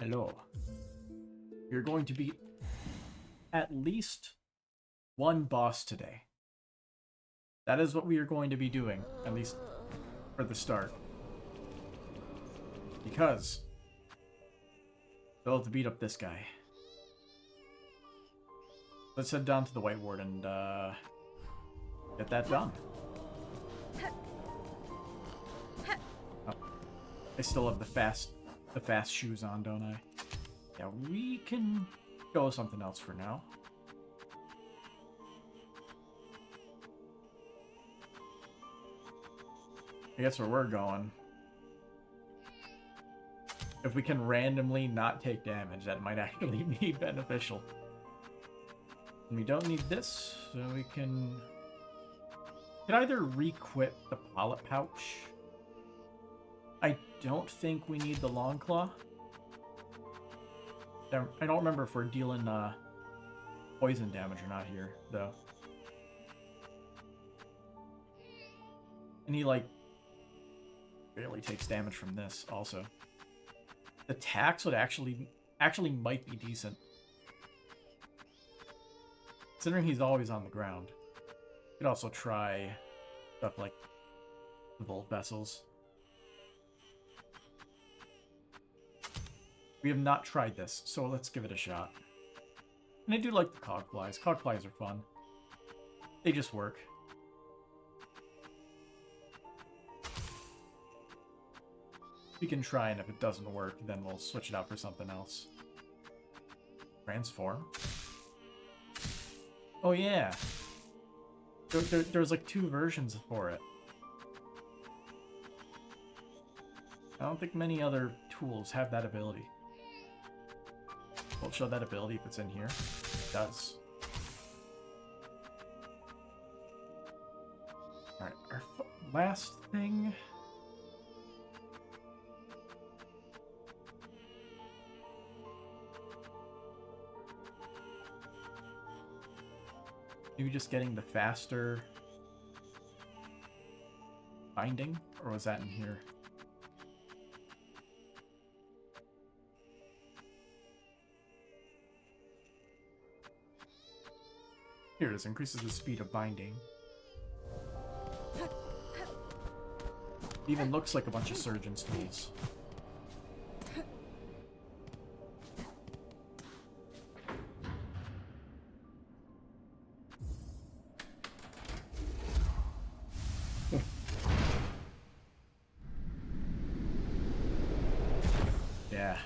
Hello. You're going to beat at least one boss today. That is what we are going to be doing, at least for the start. Because we'll have to beat up this guy. Let's head down to the White Ward and get that done. Oh, I still have the fast shoes on, don't I? Yeah, we can go with something else for now. I guess where we're going. If we can randomly not take damage, that might actually be beneficial. And we don't need this, so we can either re-equip the pallet pouch. I don't think we need the long claw. I don't remember if we're dealing poison damage or not here, though. And he, like, barely takes damage from this, also. The tax would actually might be decent. Considering he's always on the ground. You could also try stuff like the Volt Vessels. We have not tried this, so let's give it a shot. And I do like the cog flies. Cog flies are fun. They just work. We can try, and if it doesn't work, then we'll switch it out for something else. Transform. Oh yeah! There's like 2 versions for it. I don't think many other tools have that ability. We'll show that ability if it's in here. It does. Alright, our last thing... Maybe just getting the faster binding? Or was that in here? Here it is, increases the speed of binding. It even looks like a bunch of surgeon's tools. Yeah.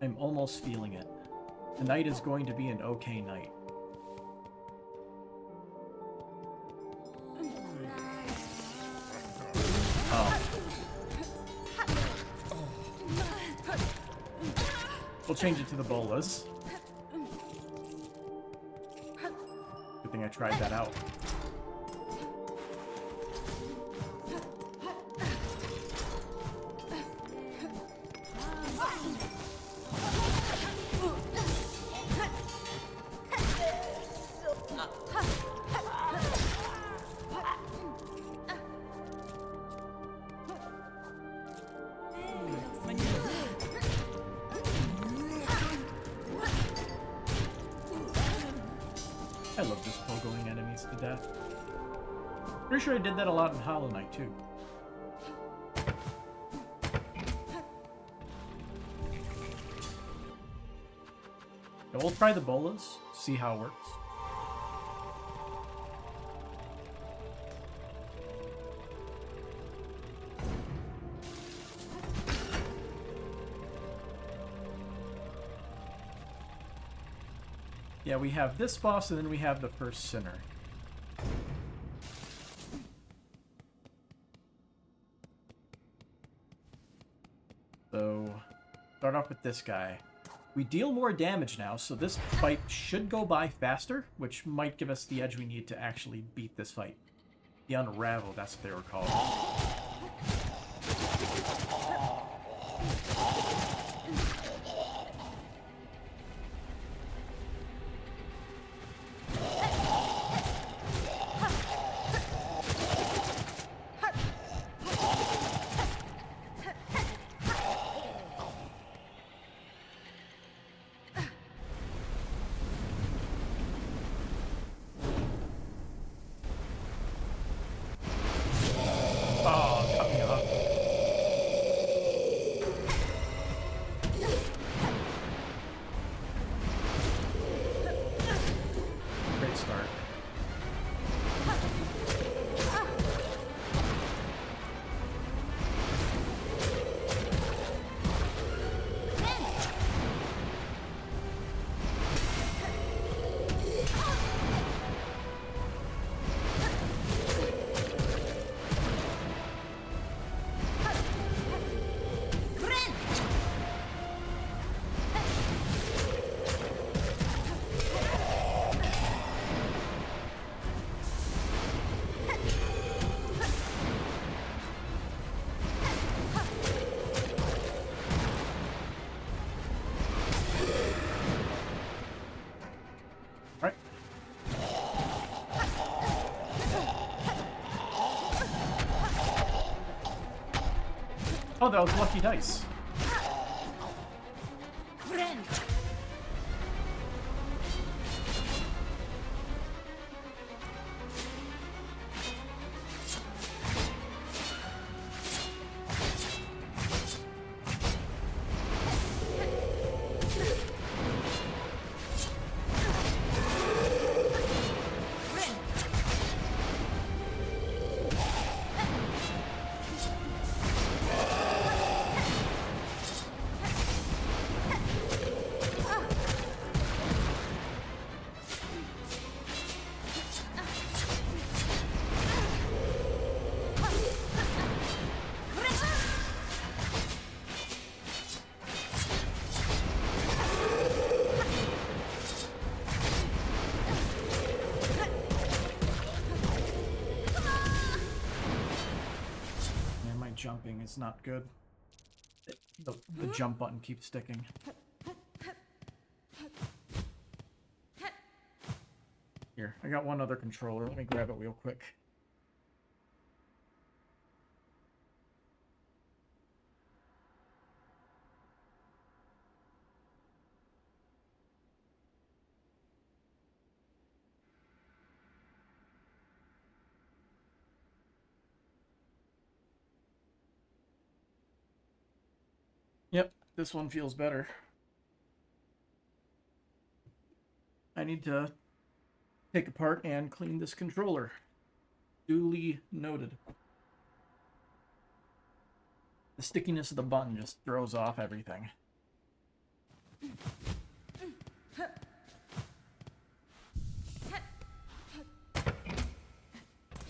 I'm almost feeling it. Tonight is going to be an okay night. Oh. We'll change it to the bolas. Good thing I tried that out. I love just pogoing enemies to death. Pretty sure I did that a lot in Hollow Knight, too. Yeah, we'll try the bolas, see how it works. Yeah, we have this boss, and then we have the first sinner. So, start off with this guy. We deal more damage now, so this fight should go by faster, which might give us the edge we need to actually beat this fight. The Unraveled, that's what they were called. Oh, that was lucky dice. Friend. Jumping is not good. The jump button keeps sticking. Here, I got one other controller. Let me grab it real quick. Yep, this one feels better. I need to take apart and clean this controller. Duly noted. The stickiness of the button just throws off everything.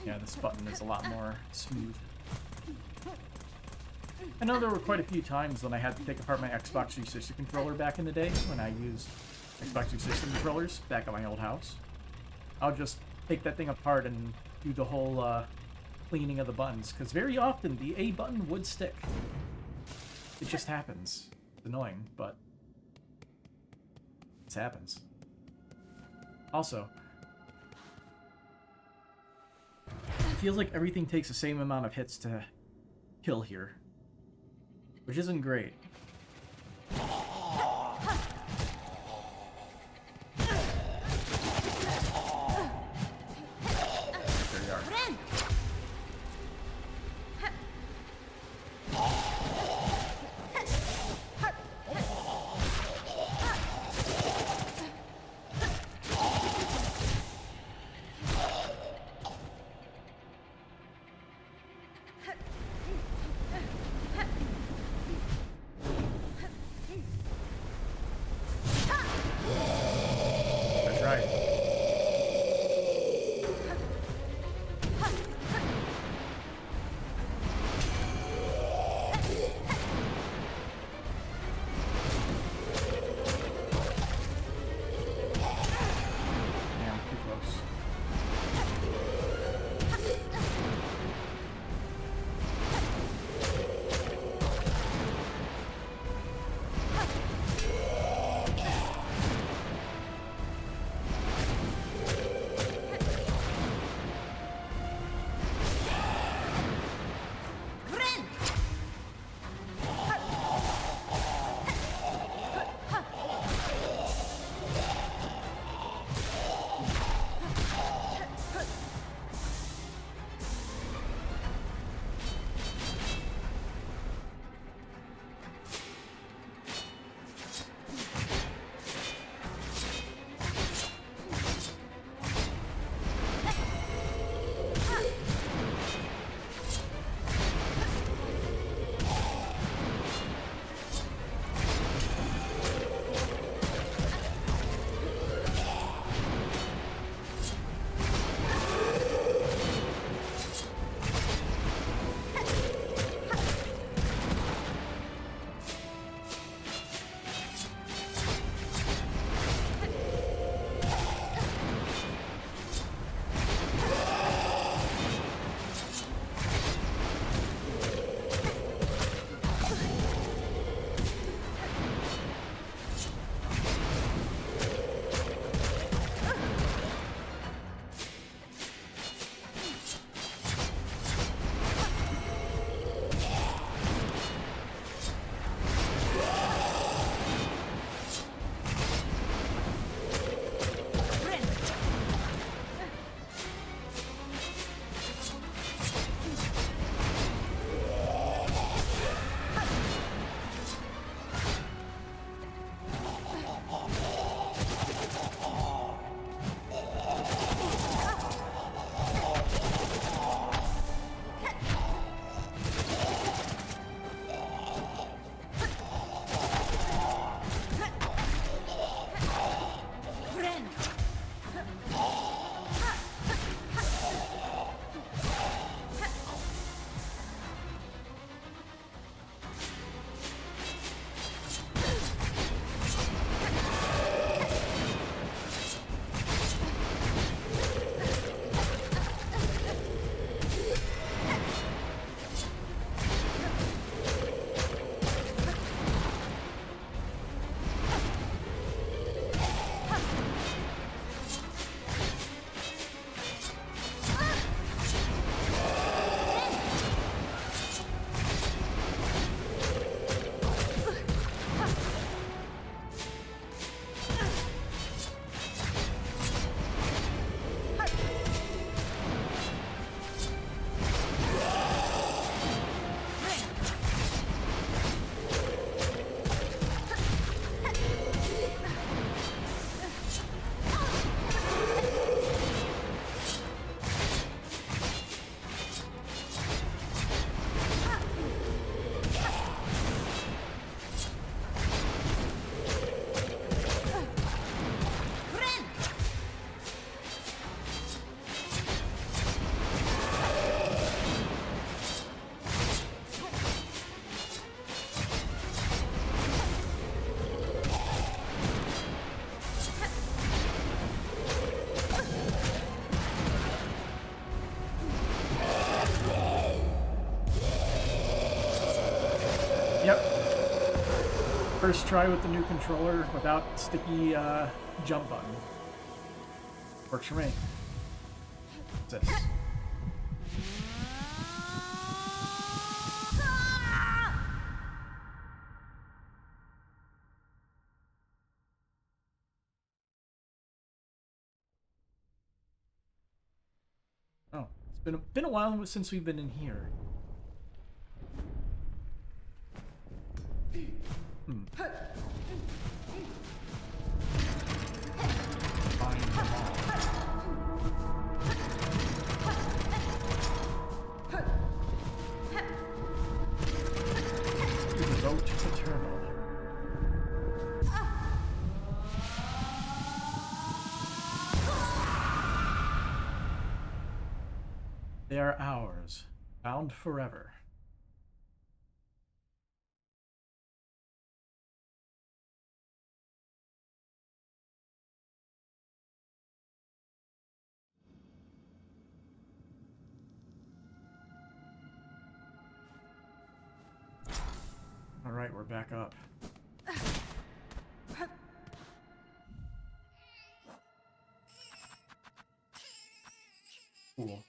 Yeah, this button is a lot more smooth. I know there were quite a few times when I had to take apart my Xbox 360 controller back in the day when I used Xbox 360 controllers back at my old house. I'll just take that thing apart and do the whole cleaning of the buttons, because very often the A button would stick. It just happens. It's annoying, but it happens. Also, it feels like everything takes the same amount of hits to kill here, which isn't great. There you are. Yep. First try with the new controller without sticky jump button. Works for me. What's this? Oh, it's been a while since we've been in here. Find them all. Devote eternal. They are ours, bound forever. All right, we're back up. Cool.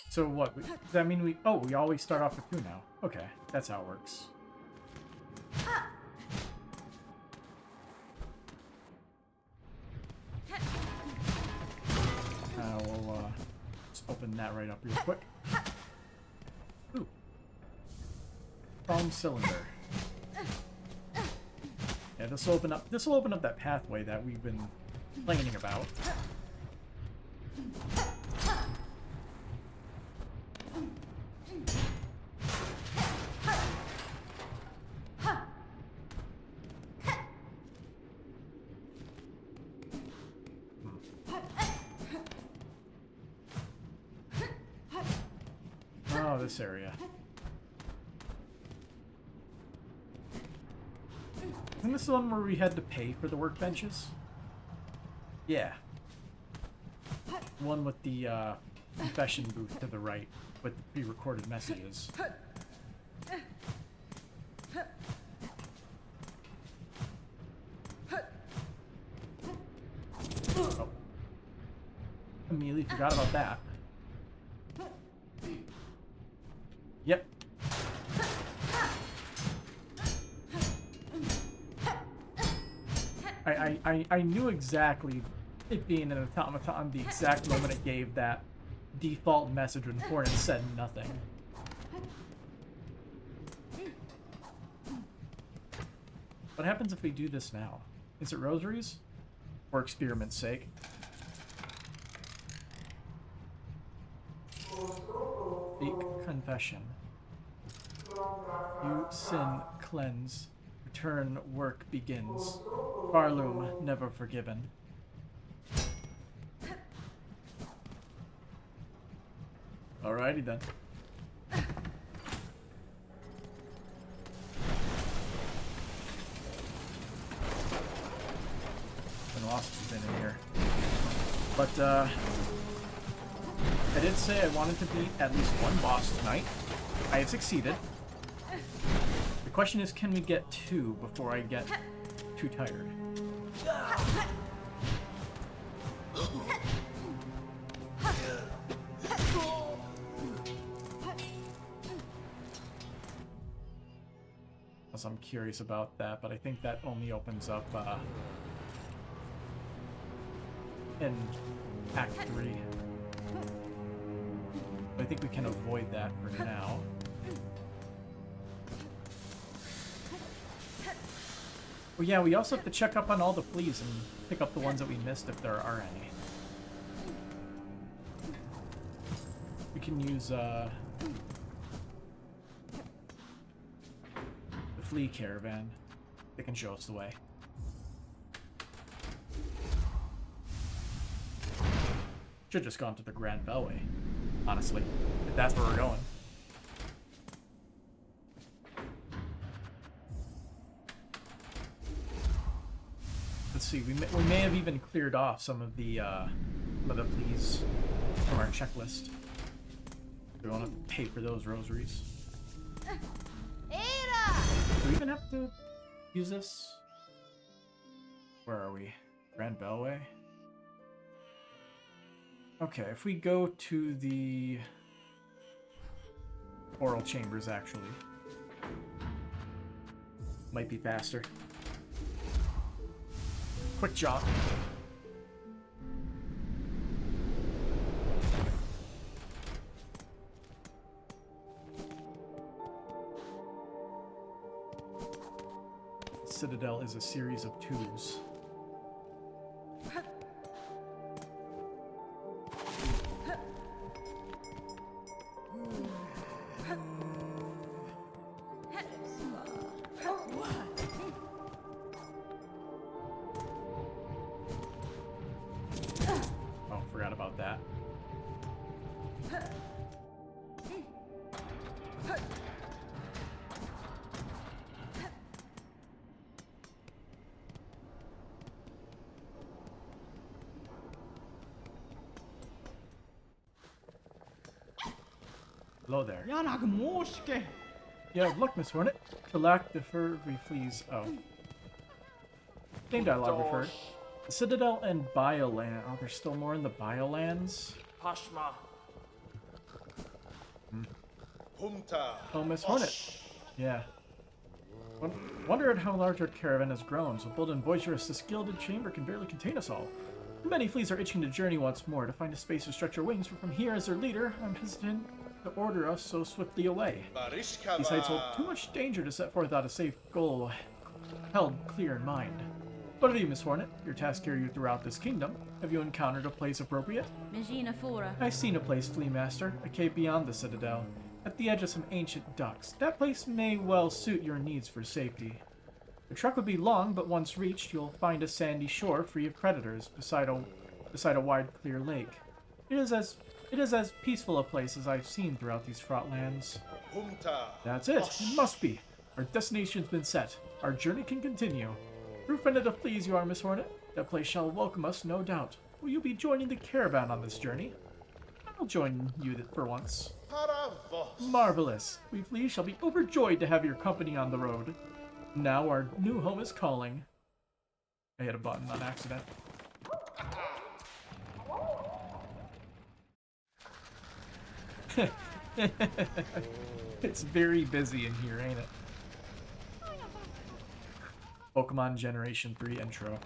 So what? Does that mean we... Oh, we always start off with 2 now. Okay, that's how it works. We'll just open that right up real quick. Ooh. Foam cylinder. Yeah, this will open up that pathway that we've been complaining about. Oh, this area. Isn't this the one where we had to pay for the workbenches? Yeah. One with the confession booth to the right with the pre-recorded messages. Oh. Immediately forgot about that. Yep. I knew exactly it being an automaton the exact moment it gave that default message when Hornet said nothing. What happens if we do this now? Is it rosaries? For experiment's sake. Speak confession. You sin, cleanse. Return, work begins. Barloom, never forgiven. Alrighty then. Been lost has been in here. But I did say I wanted to beat at least one boss tonight. I have succeeded. The question is, can we get 2 before I get too tired? I'm curious about that, but I think that only opens up in Act 3. But I think we can avoid that for now. Well, yeah, we also have to check up on all the fleas and pick up the ones that we missed if there are any. We can use the flea caravan. They can show us the way. Should just gone to the Grand Bellway, honestly, if that's where we're going. Let's see. We may have even cleared off some of the fleas from our checklist. We want to pay for those rosaries. have to use this? Where are we? Grand Bellway? Okay, if we go to the oral chambers, actually. Might be faster. Quick jump. Citadel is a series of tubes. Oh, forgot about that. Hello there. Yeah, look, Miss Hornet. To lack the furry fleas. Oh. Same dialogue referred. The Citadel and Bioland. Oh, there's still more in the Biolands? Pashma. Oh, Miss Hornet. Yeah. Wonder at how large our caravan has grown. So bold and boisterous, this gilded chamber can barely contain us all. Many fleas are itching to journey once more, to find a space to stretch our wings, but from here, as their leader, I'm hesitant to order us so swiftly away. These heights hold too much danger to set forth without a safe goal held clear in mind. What of you, Miss Hornet? Your tasks carry you throughout this kingdom. Have you encountered a place appropriate? I've seen a place, Flea Master, a cave beyond the Citadel, at the edge of some ancient docks. That place may well suit your needs for safety. The trek would be long, but once reached, you'll find a sandy shore free of predators beside a wide, clear lake. It is as peaceful a place as I've seen throughout these fraught lands. That's it. It must be. Our destination's been set. Our journey can continue. Proof friend of the fleas you are, Miss Hornet. That place shall welcome us, no doubt. Will you be joining the caravan on this journey? I'll join you for once. Marvelous. We fleas shall be overjoyed to have your company on the road. Now our new home is calling. I hit a button on accident. It's very busy in here, ain't it? Pokemon Generation 3 intro.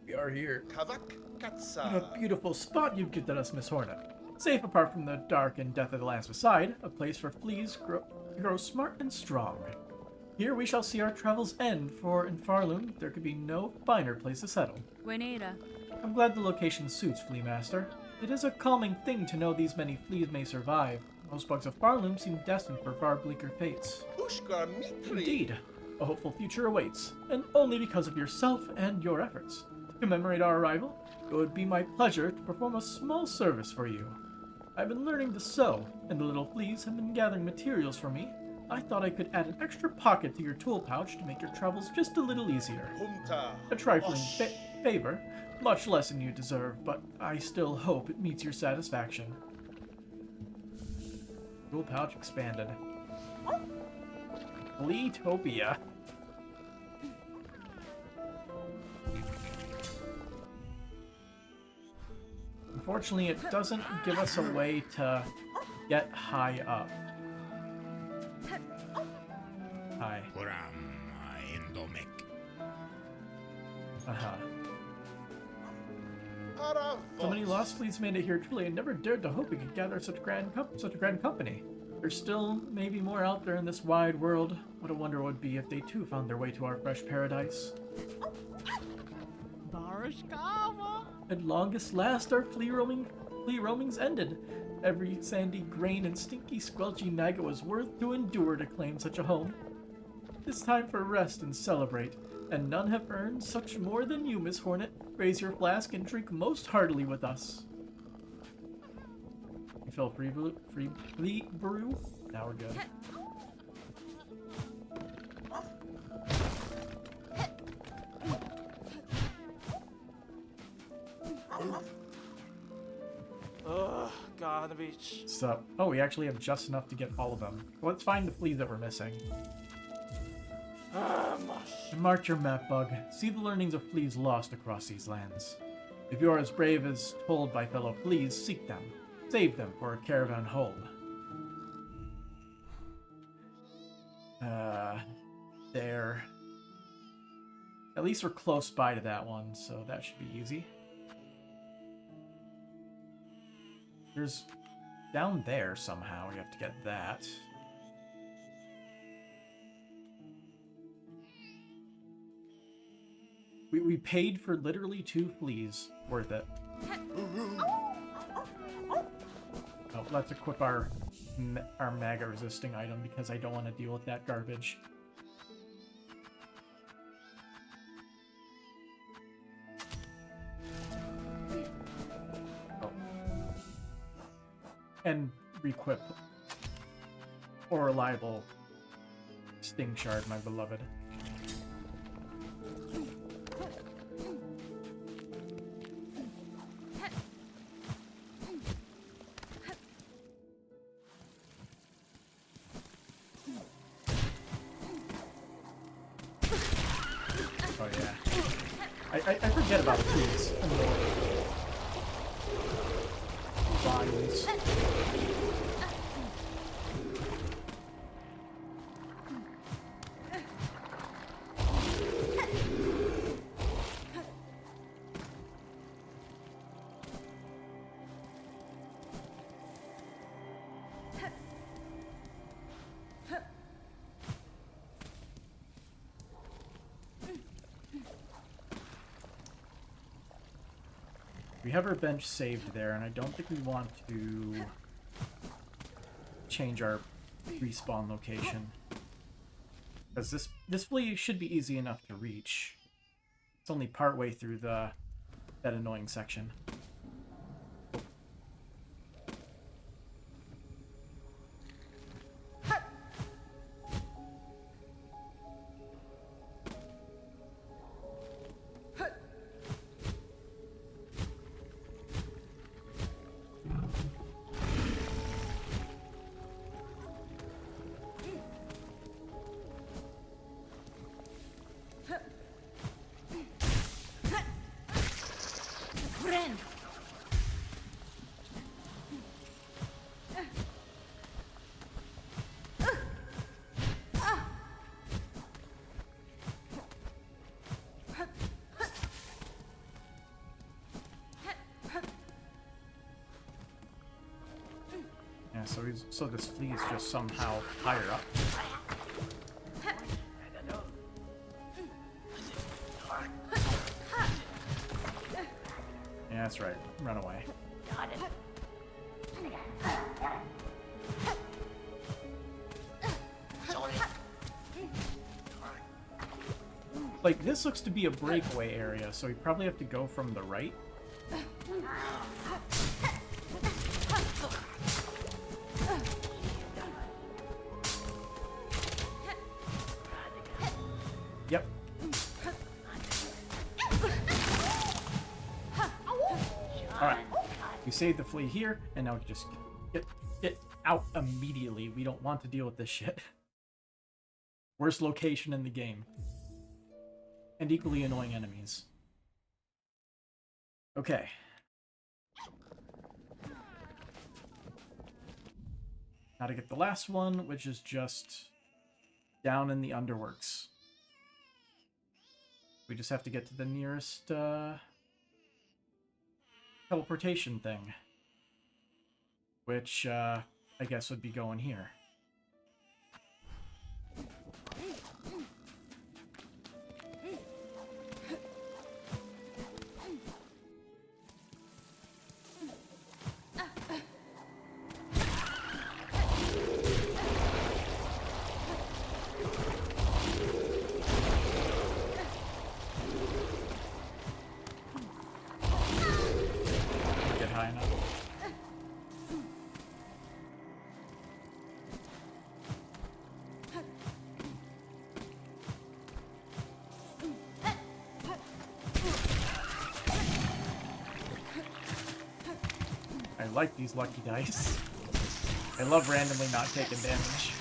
We are here. What a beautiful spot you've given us, Miss Hornet. Safe apart from the dark and death of the lands beside, a place for fleas grow smart and strong. Here we shall see our travels end, for in Farloom there could be no finer place to settle. I'm glad the location suits, Flea Master. It is a calming thing to know these many fleas may survive. Most bugs of Farloom seem destined for far bleaker fates. Indeed, a hopeful future awaits, and only because of yourself and your efforts. To commemorate our arrival, it would be my pleasure to perform a small service for you. I've been learning to sew, and the little fleas have been gathering materials for me. I thought I could add an extra pocket to your tool pouch to make your travels just a little easier. A trifling favor, much less than you deserve, but I still hope it meets your satisfaction. Tool pouch expanded. Fleatopia. Unfortunately, it doesn't give us a way to get high up. Hi. So many lost fleas made it here truly. I never dared to hope we could gather such a grand company. There's still maybe more out there in this wide world. What a wonder it would be if they too found their way to our fresh paradise. At longest last, our flea roaming's ended. Every sandy grain and stinky, squelchy naga was worth to endure to claim such a home. It's time for rest and celebrate, and none have earned such more than you, Miss Hornet. Raise your flask and drink most heartily with us. You fill free brew? Now we're good. Ugh, garbage. So, oh, we actually have just enough to get all of them. Let's find the fleas that we're missing. Mush. Mark your map, Bug. See the learnings of fleas lost across these lands. If you are as brave as told by fellow fleas, seek them. Save them for a caravan hold. There. At least we're close by to that one, so that should be easy. There's down there somehow. We have to get that. We paid for literally 2 fleas. Worth it. Oh, let's equip our maggot resisting item because I don't want to deal with that garbage. Oh. And requip or reliable sting shard, my beloved. Oh yeah. I forget about these vines. We have our bench saved there, and I don't think we want to change our respawn location. Because this flea should be easy enough to reach. It's only partway through that annoying section. Yeah, so this flea is just somehow higher up. Yeah, that's right. Run away. Like, this looks to be a breakaway area, so we probably have to go from the right. Yep. Alright. We saved the flea here, and now we can just get out immediately. We don't want to deal with this shit. Worst location in the game. And equally annoying enemies. Okay. Now to get the last one, which is just down in the underworks. We just have to get to the nearest teleportation thing. Which I guess would be going here. I like these lucky dice. I love randomly not taking damage.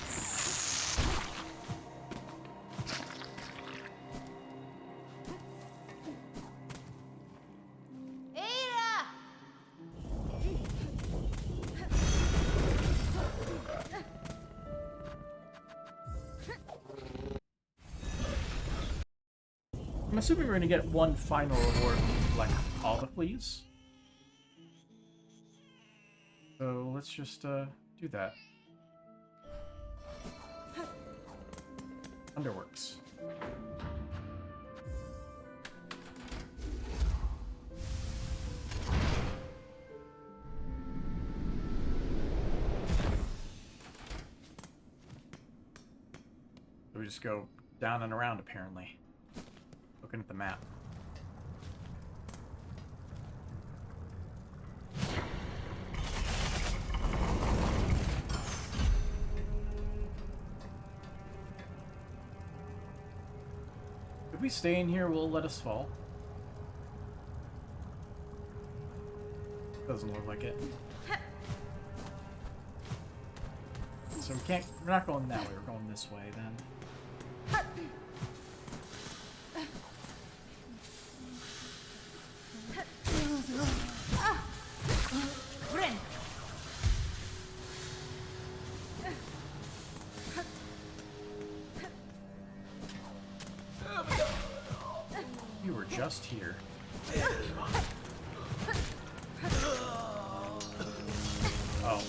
I'm assuming we're going to get one final reward when we collect all the fleas. So let's just do that. Underworks. So we just go down and around, apparently. Looking at the map. If we stay in here, will it let us fall? Doesn't look like it. So we can't, we're not going that way, we're going this way then. You were just here. Oh.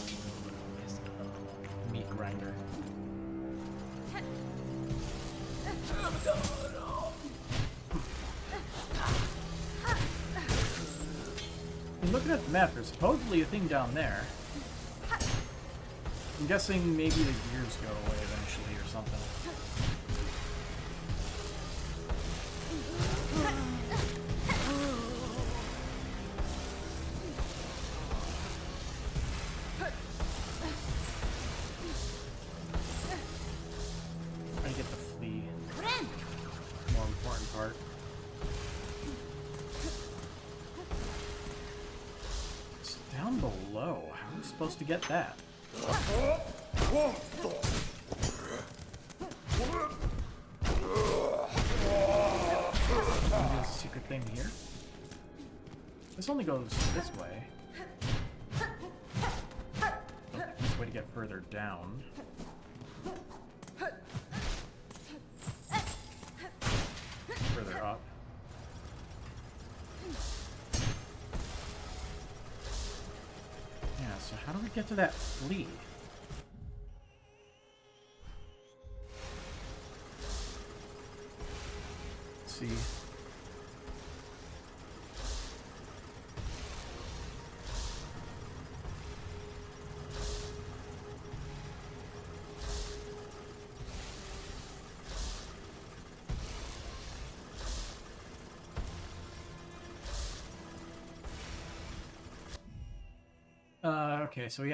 Meat grinder. Looking at the map, there's supposedly a thing down there. I'm guessing maybe the gears go away eventually or something. Trying to get the flea. More important part. It's down below. How are we supposed to get that? There's a secret thing here. This only goes this way. This way to get further down. Further up. Yeah, so how do we get to that flea? Let's see. Okay, so we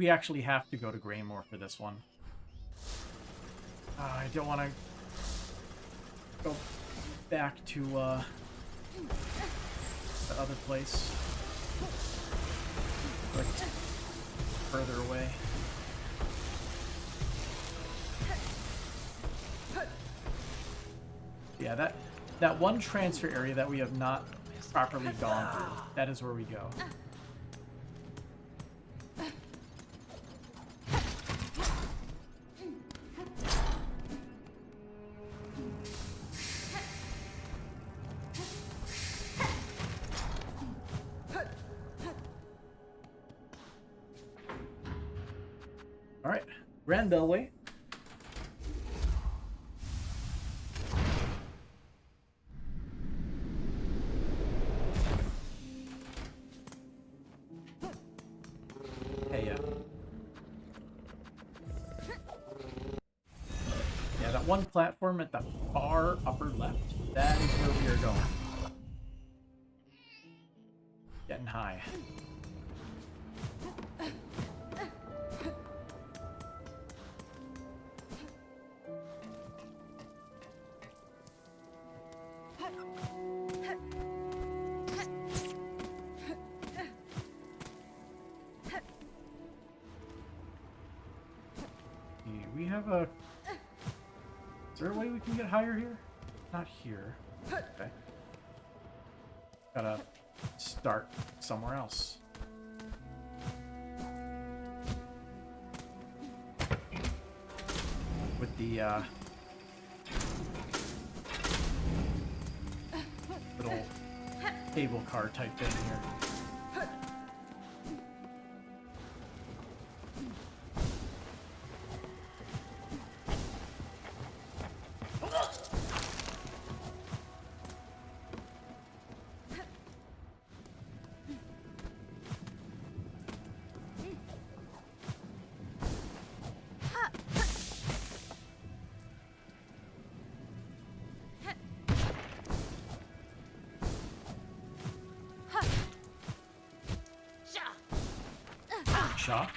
actually have to go to Greymore for this one. I don't want to go back to the other place. Like, further away. Yeah, that one transfer area that we have not properly gone through, that is where we go. Alright, Grand Bellway. Hey, yeah, that one platform at the far upper left, that is where we are going. Getting high. have a... Is there a way we can get higher here? Not here. Okay. Gotta start somewhere else. With the, little cable car type thing here. Shaw.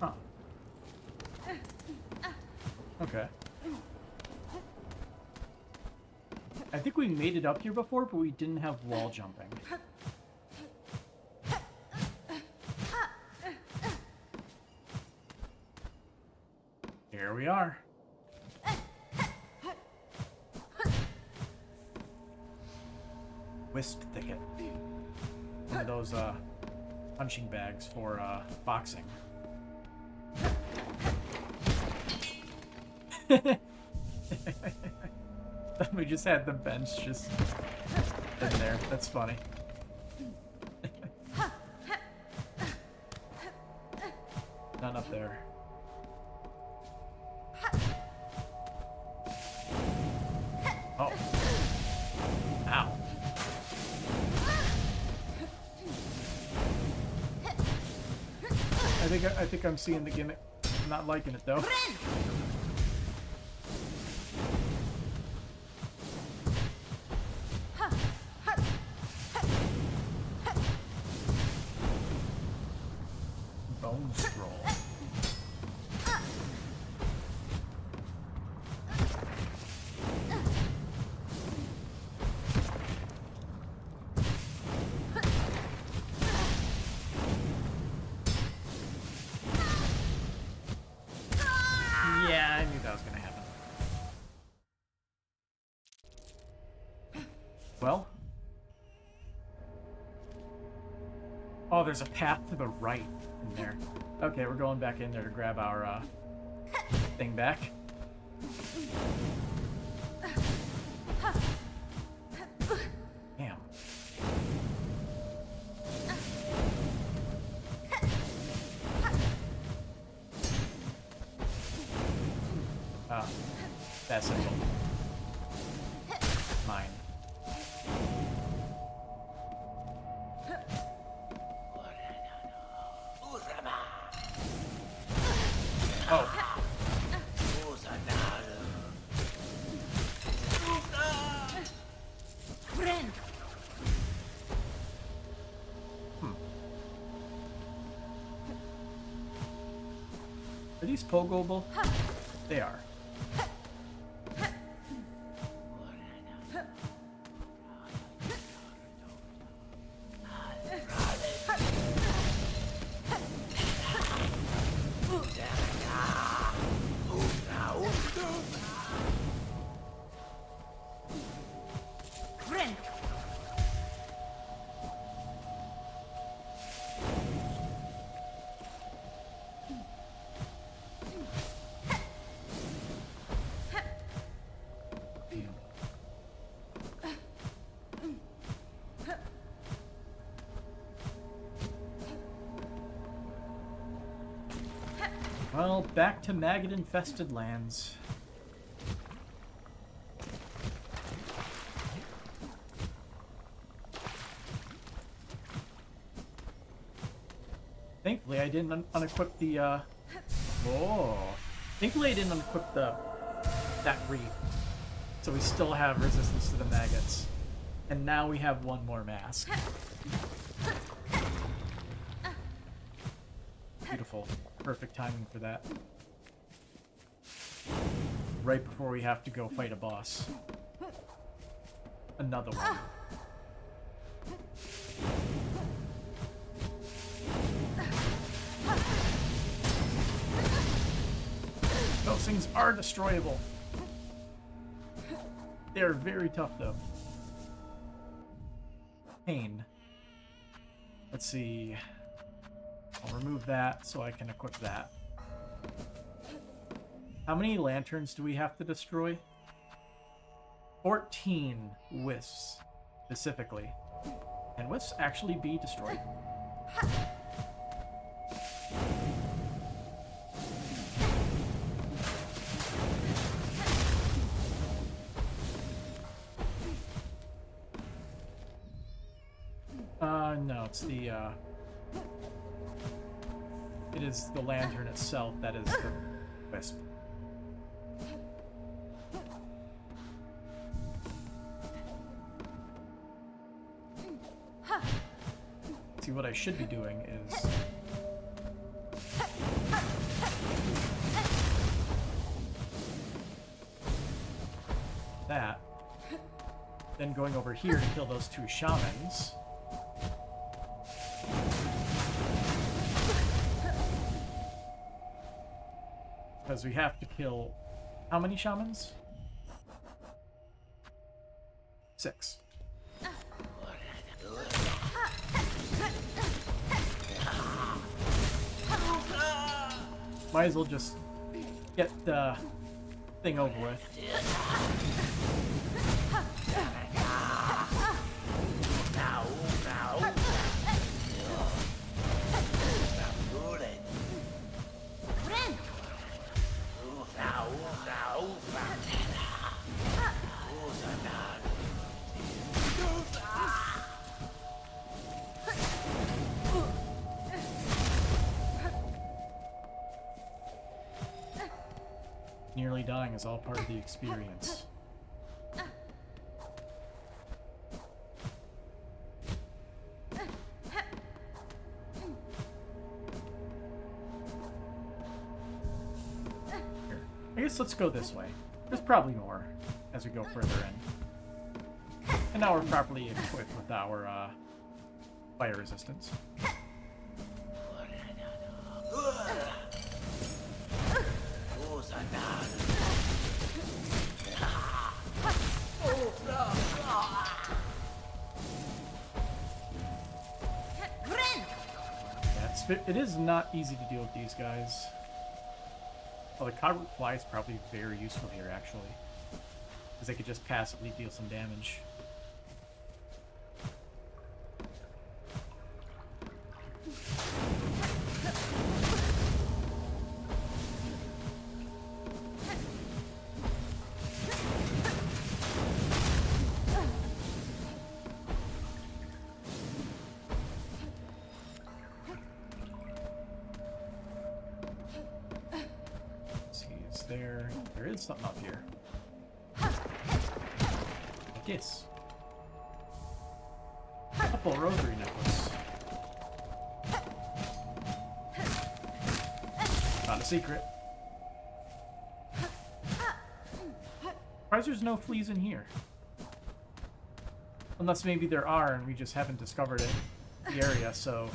Huh. Okay. I think we made it up here before, but we didn't have wall jumping. Here we are. Wisp thicket. One of those, punching bags for, boxing. We just had the bench just in there. That's funny. None up there. Oh. Ow. I think I'm seeing the gimmick. I'm not liking it though. Bone scroll. Yeah, I knew that was gonna happen. Well. Oh, there's a path to the right in there. Okay, we're going back in there to grab our, thing back. Damn. That's simple. Mine. Oh. Are these pogoable? They are. Well, back to maggot-infested lands. Thankfully, I didn't unequip the, Oh. Thankfully, I didn't unequip that reef. So we still have resistance to the maggots. And now we have one more mask. Beautiful. Perfect timing for that. Right before we have to go fight a boss. Another one. Those things are destroyable. They're very tough, though. Pain. Let's see. I'll remove that so I can equip that. How many lanterns do we have to destroy? 14 wisps, specifically. Can wisps actually be destroyed? No, it's the, it is the lantern itself that is the wisp. See, what I should be doing is... that. Then going over here to kill those two shamans. Because we have to kill... how many shamans? 6. Might as well just get the thing over with. Nearly dying is all part of the experience. Here. I guess let's go this way. There's probably more as we go further in. And now we're properly equipped with our fire resistance. It is not easy to deal with these guys. Well, the cobweb fly is probably very useful here, actually. Because they could just passively deal some damage. There is something up here. Like this. Couple rosary necklace. Not a secret. Surprised there's no fleas in here. Unless maybe there are and we just haven't discovered it, the area, so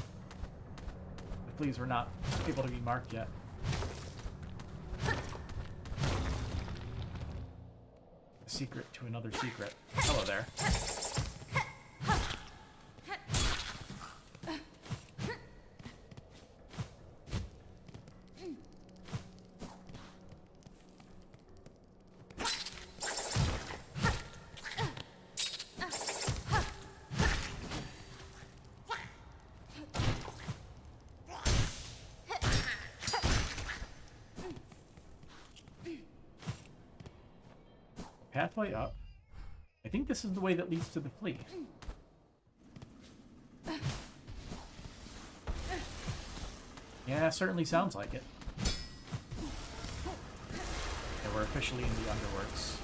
the fleas were not able to be marked yet. Secret to another secret. Hello there. Pathway up. I think this is the way that leads to the flea. Yeah, certainly sounds like it. Yeah, we're officially in the Underworks.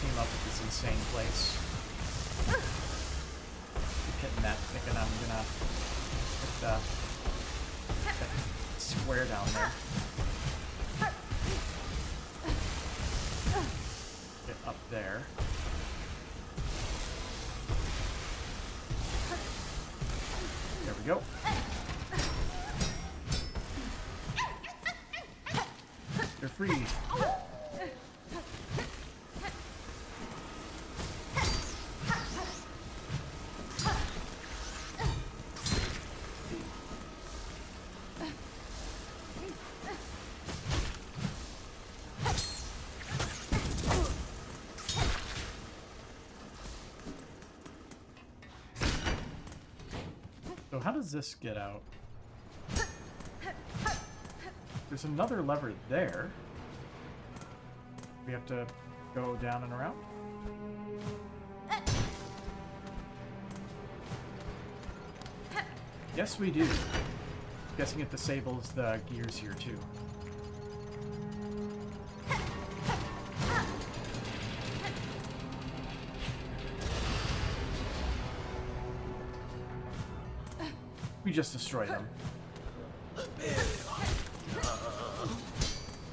Came up with this insane place. Keep hitting that, thinking I'm gonna put that square down there. Get up there. There we go. You're free. So how does this get out? There's another lever there. We have to go down and around. Yes, we do. Guessing it disables the gears here too. We just destroyed them.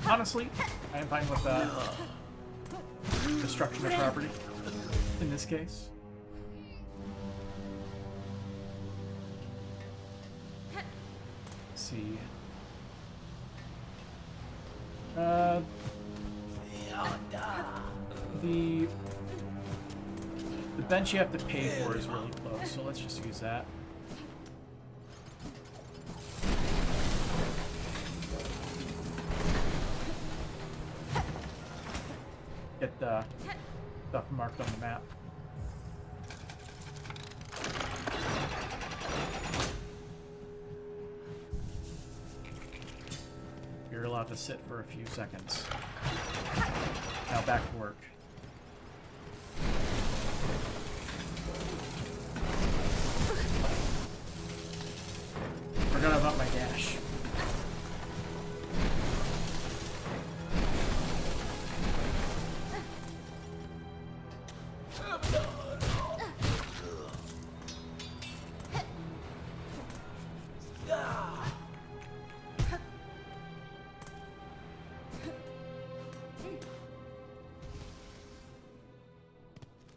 Honestly, I am fine with destruction of property in this case. Let's see. The bench you have to pay for is really close, so let's just use that. Get the stuff marked on the map. You're allowed to sit for a few seconds. Now back to work. Forgot about my dash.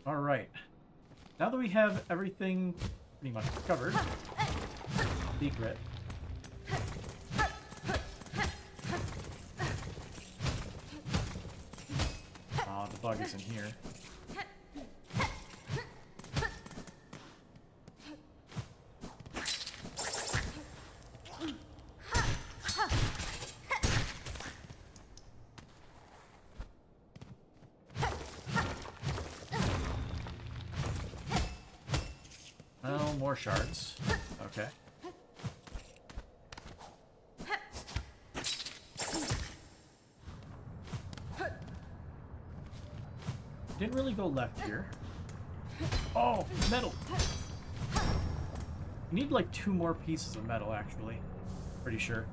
All right. Now that we have everything pretty much covered, secret. The bug is in here. Well, more shards. Okay. Didn't really go left here. Oh, metal! You need like 2 more pieces of metal, actually. Pretty sure.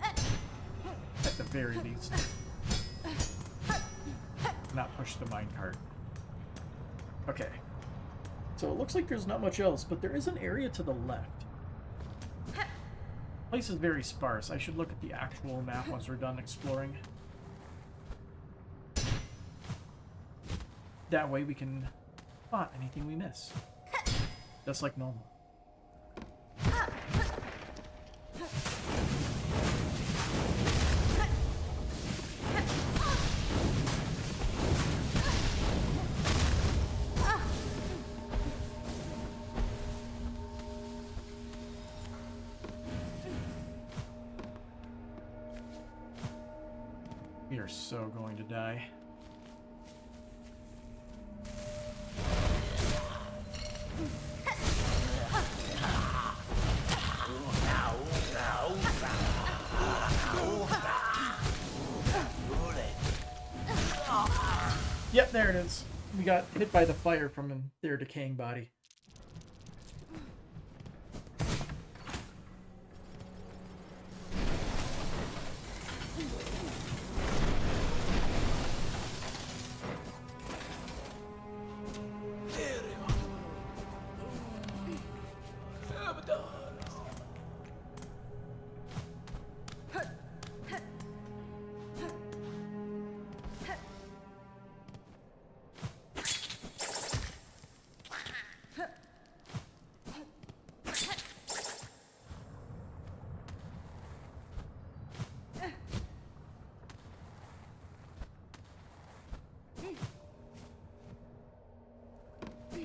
At the very least. Not push the minecart. Okay. So it looks like there's not much else, but there is an area to the left. The place is very sparse. I should look at the actual map once we're done exploring. That way we can spot anything we miss. Just like normal. so going to die. Yep, there it is. We got hit by the fire from their decaying body.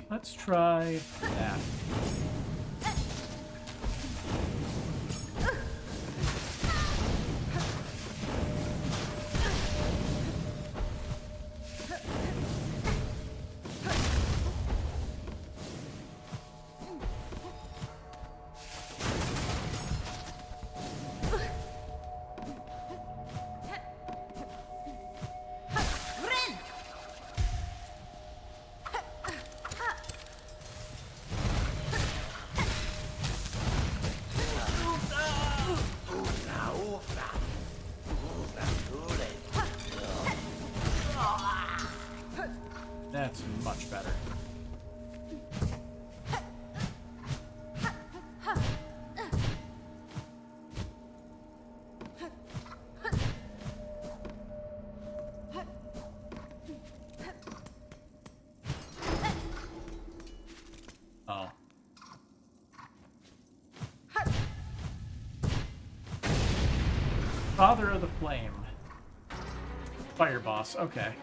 Let's try that. That's much better. Oh. Father of the Flame. Fire boss, okay.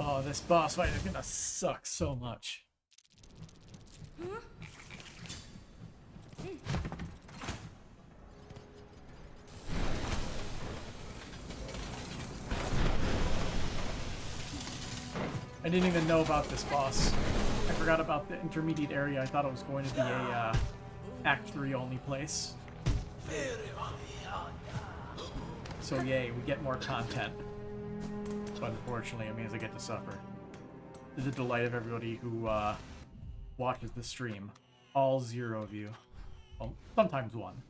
Oh, this boss fight is gonna suck so much. I didn't even know about this boss. I forgot about the intermediate area. I thought it was going to be a Act 3 only place. So yay, we get more content. But unfortunately, it means I get to suffer. To the delight of everybody who watches the stream. All 0 of you. Well, sometimes 1.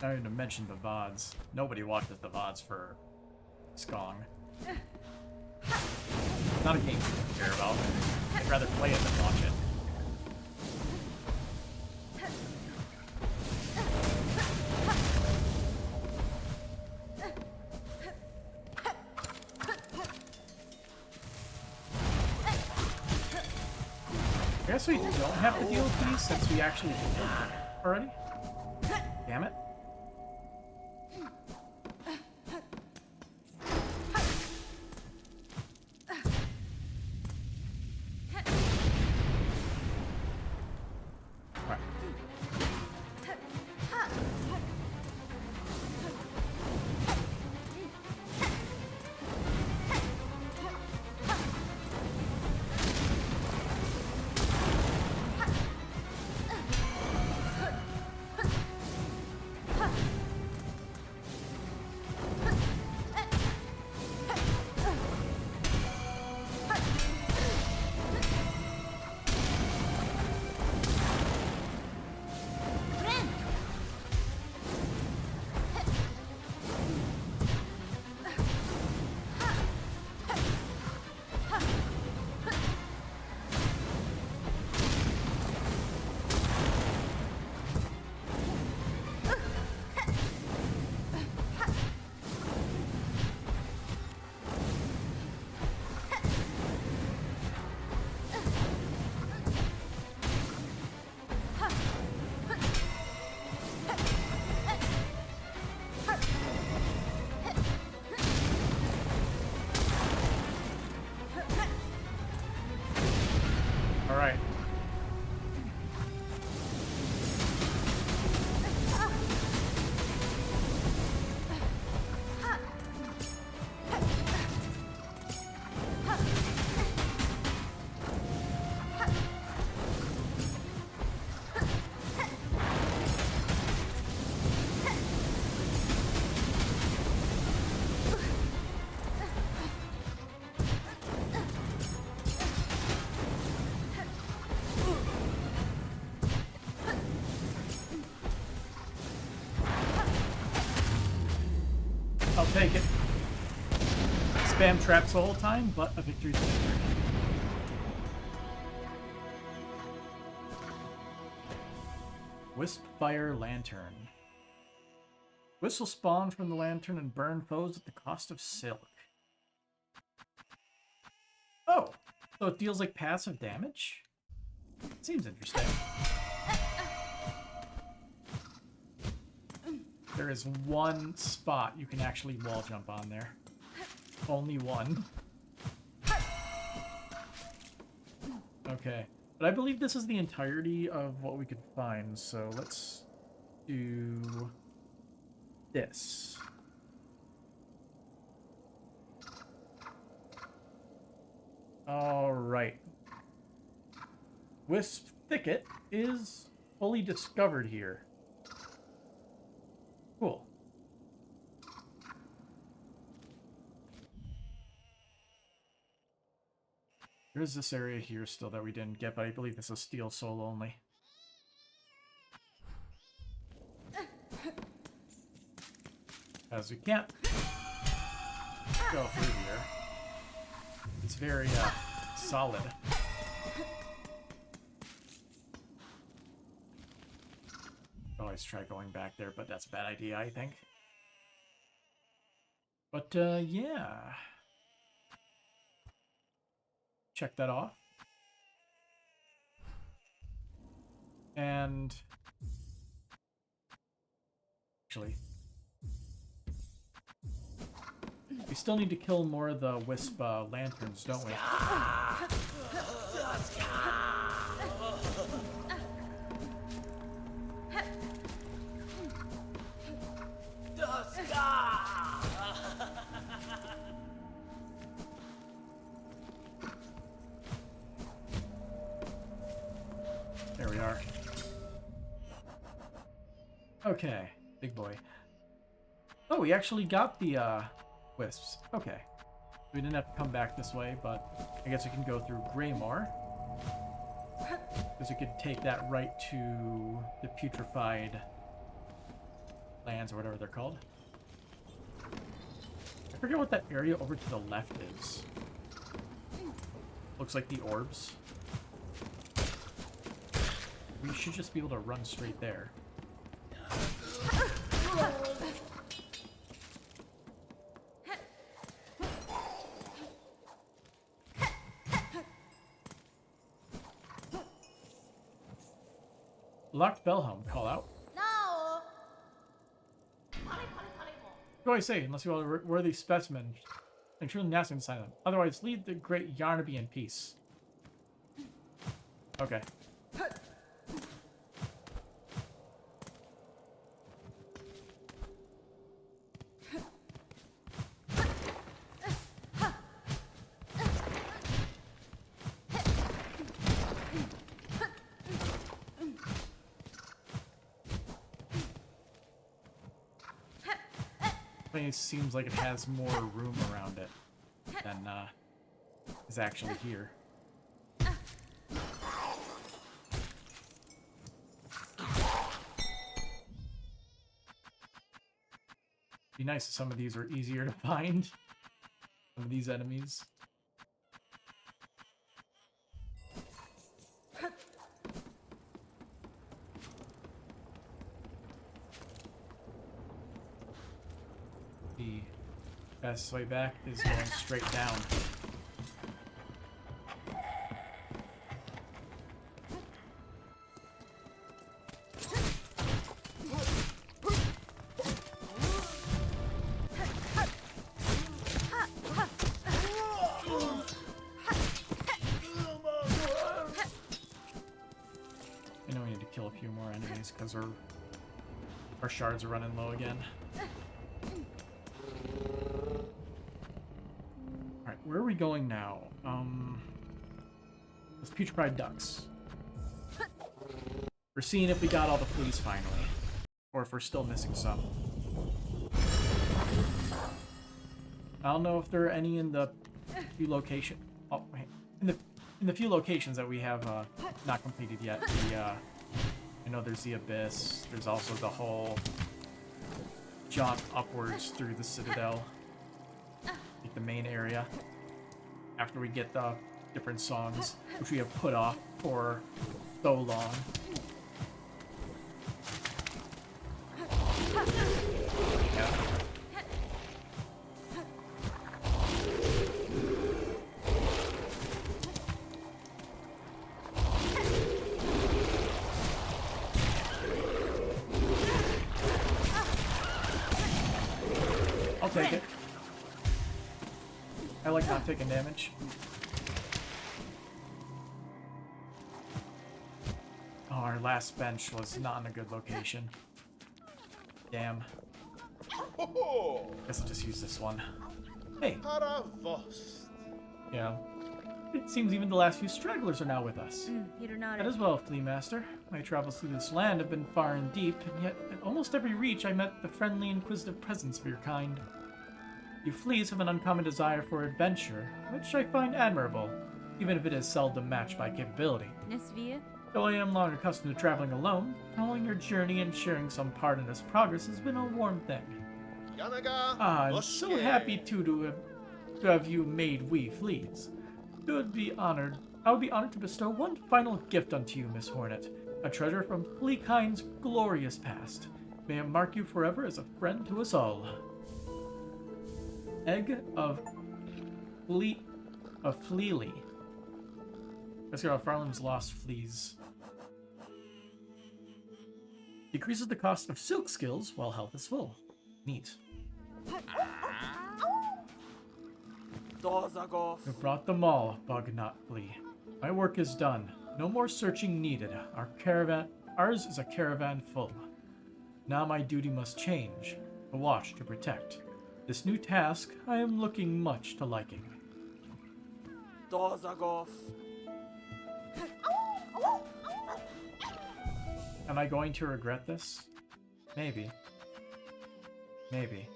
Not even to mention the VODs. Nobody watches the VODs for Skong. Not a game people care about. I'd rather play it than watch it. I guess we don't have to deal with these since we actually did them already. Damn it. I'll take it. Spam traps the whole time, but a victory's a victory. Wisp Fire Lantern. Wisps will spawn from the lantern and burn foes at the cost of silk. Oh, so it deals like passive damage? Seems interesting. There is one spot you can actually wall jump on there. Only one. Okay. But I believe this is the entirety of what we could find, so let's do this. Alright. Wisp Thicket is fully discovered here. Cool. There's this area here still that we didn't get, but I believe this is Steel Soul only. As we can't go through here. It's very solid. Always try going back there, but that's a bad idea, I think. But yeah. Check that off. And actually, we still need to kill more of the Wisp lanterns, don't we? There we are. Okay, big boy. Oh, we actually got the Wisps. Okay. We didn't have to come back this way, but I guess we can go through Greymoor. Because we could take that right to the putrefied lands, or whatever they're called. I forget what that area over to the left is. Looks like the orbs. We should just be able to run straight there. Locked Bellhelm, call out. No. What do I say? Unless you are a worthy specimen, and truly nasty inside them. Otherwise, leave the great Yarnaby in peace. Okay. It seems like it has more room around it than is actually here. Be nice if some of these were easier to find. Some of these enemies. The best way back is going straight down. I know we need to kill a few more enemies because our shards are running low again. Alright, where are we going now? Those putrefied ducks. We're seeing if we got all the fleas finally. Or if we're still missing some. I don't know if there are any in the few location. Oh, wait. In the few locations that we have not completed yet. I know there's the Abyss. There's also the whole jaunt upwards through the citadel, like the main area, after we get the different songs, which we have put off for so long. Yeah. I'll take it. I like not taking damage. Oh, our last bench was not in a good location. Damn. Guess I'll just use this one. Hey. Yeah. It seems even the last few stragglers are now with us. That as well, Flea Master. My travels through this land have been far and deep, and yet at almost every reach I met the friendly, inquisitive presence of your kind. You fleas have an uncommon desire for adventure, which I find admirable, even if it is seldom matched by capability. Though I am long accustomed to traveling alone, following your journey and sharing some part in its progress has been a warm thing. I'm so happy to have you made we fleas. I would be honored to bestow one final gift unto you, Miss Hornet, a treasure from Fleakind's glorious past. May it mark you forever as a friend to us all. Egg of Fleely. Rescue of Farlam's lost fleas. Decreases the cost of silk skills while health is full. Neat. You brought them all, Bugnut Flea. My work is done. No more searching needed. Ours is a caravan full. Now my duty must change. A watch to protect. This new task I am looking much to liking. Am I going to regret this? Maybe. Maybe.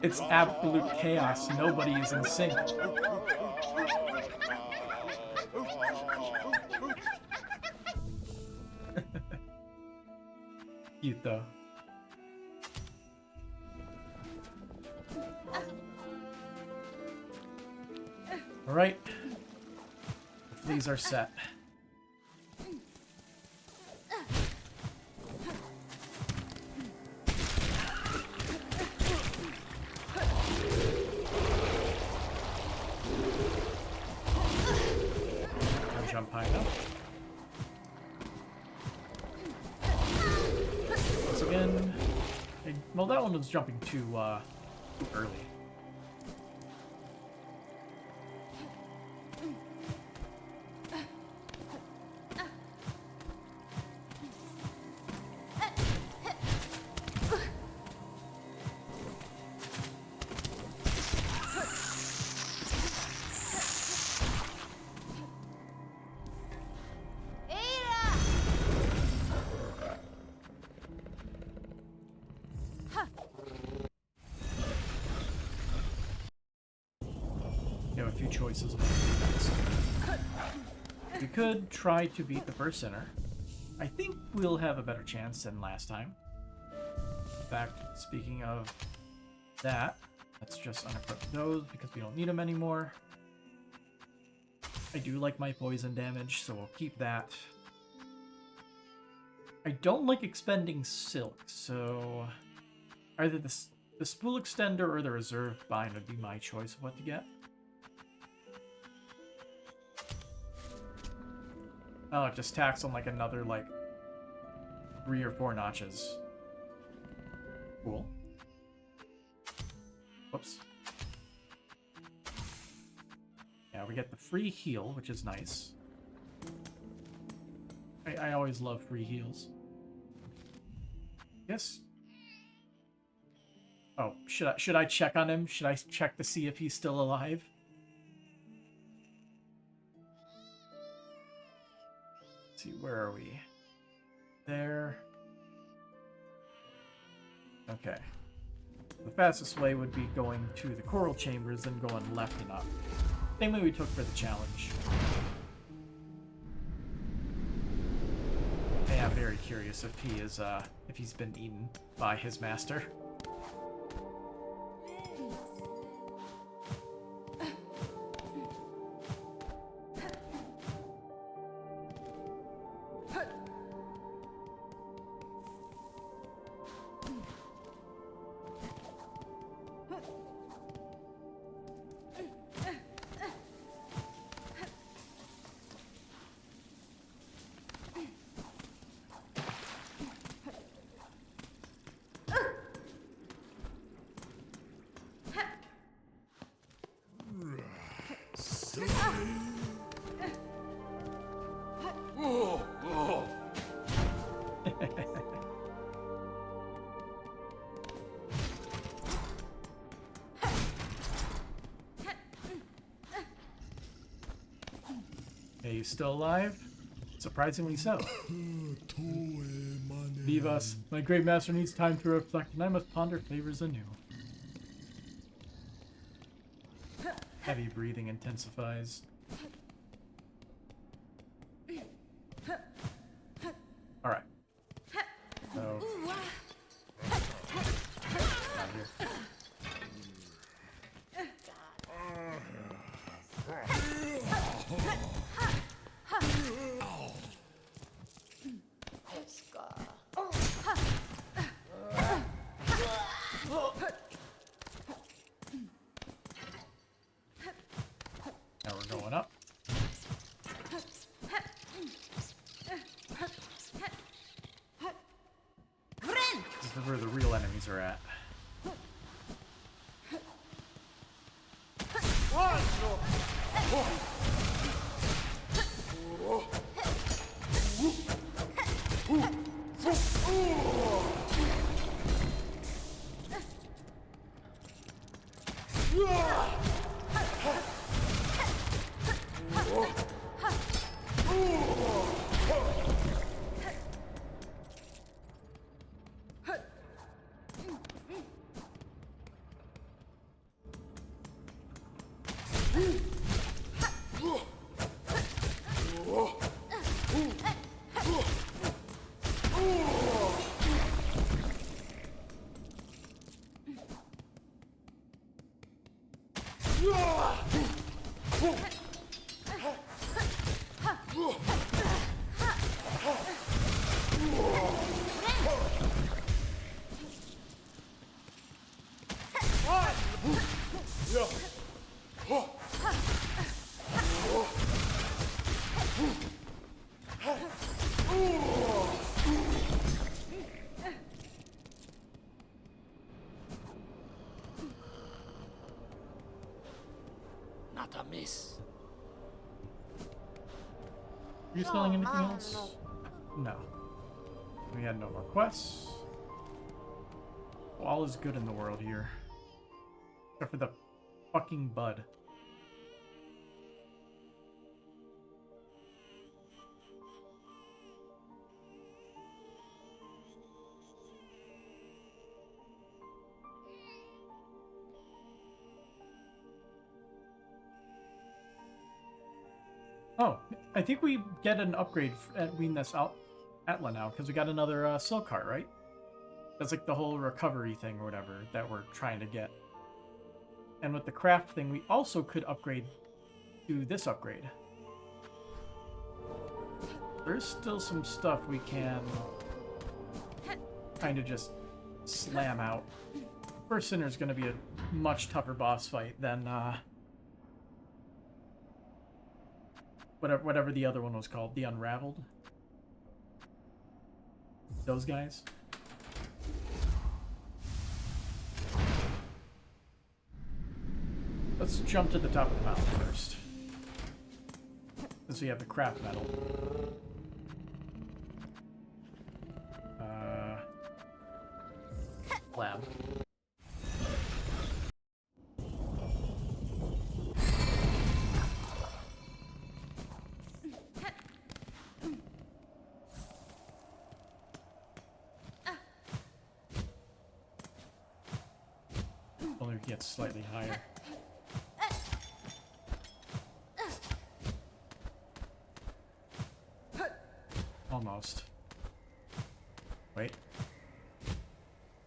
It's absolute chaos. Nobody is in sync. Cute though. Alright. The fleas are set. I'll jump high enough. Once again. Well, that one was jumping too early. You have a few choices of what to do next. We could try to beat the first center. I think we'll have a better chance than last time. In fact, speaking of that, let's just unequip those because we don't need them anymore. I do like my poison damage, so we'll keep that. I don't like expending silk, so either the spool extender or the reserve bind would be my choice of what to get. Oh, it just tacks on like another like 3 or 4 notches. Cool. Whoops. Yeah, we get the free heal, which is nice. I always love free heals. Yes. Oh, should I check on him? Should I check to see if he's still alive? Let's see, where are we? There. Okay. The fastest way would be going to the coral chambers, then going left and up. Same way we took for the challenge. I am very curious if he is, if he's been eaten by his master. Okay, he's still alive? Surprisingly so. Leave us. My great master needs time to reflect, and I must ponder flavors anew. Heavy breathing intensifies. Alright. So. Not here. Now we're going up. This is where the real enemies are at. Not a miss. Are you selling anything else? No. We had no more quests. All is good in the world here. Except for the fucking bud. Oh, I think we get an upgrade at Weeness Atla now, because we got another silk heart, right? That's like the whole recovery thing or whatever that we're trying to get. And with the craft thing, we also could upgrade to this upgrade. There's still some stuff we can kind of just slam out. First Sinner's going to be a much tougher boss fight than whatever the other one was called, the Unraveled. Those guys. Let's jump to the top of the mountain first. Since we have the craft metal. Lab. Only gets slightly higher. Almost. Wait.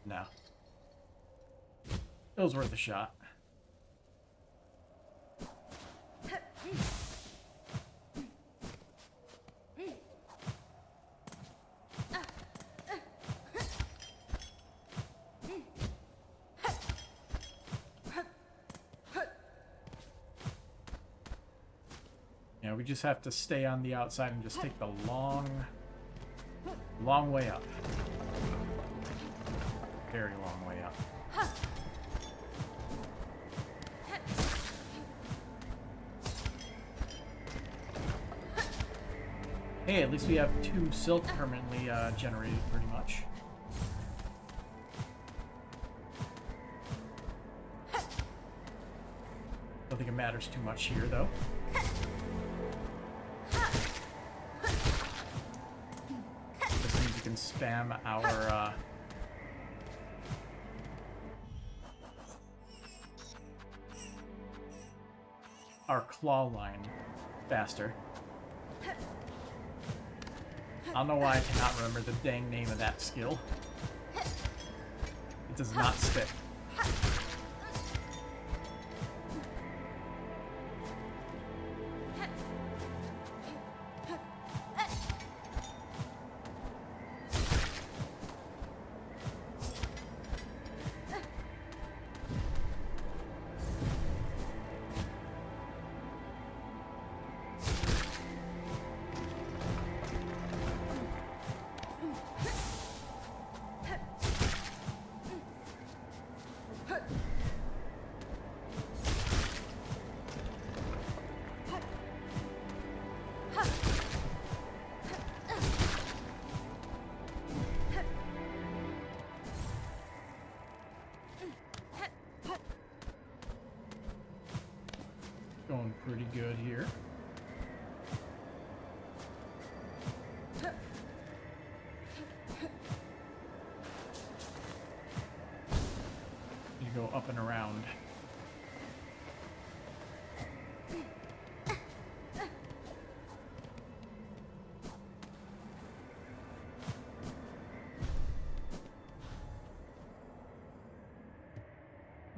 No. It was worth a shot. Yeah, we just have to stay on the outside and just take the long way up. Very long way up. Hey, at least we have 2 silk permanently generated, pretty much. Don't think it matters too much here, though. This means we can spam our claw line faster. I don't know why I cannot remember the dang name of that skill. It does not stick. Going pretty good here. You go up and around.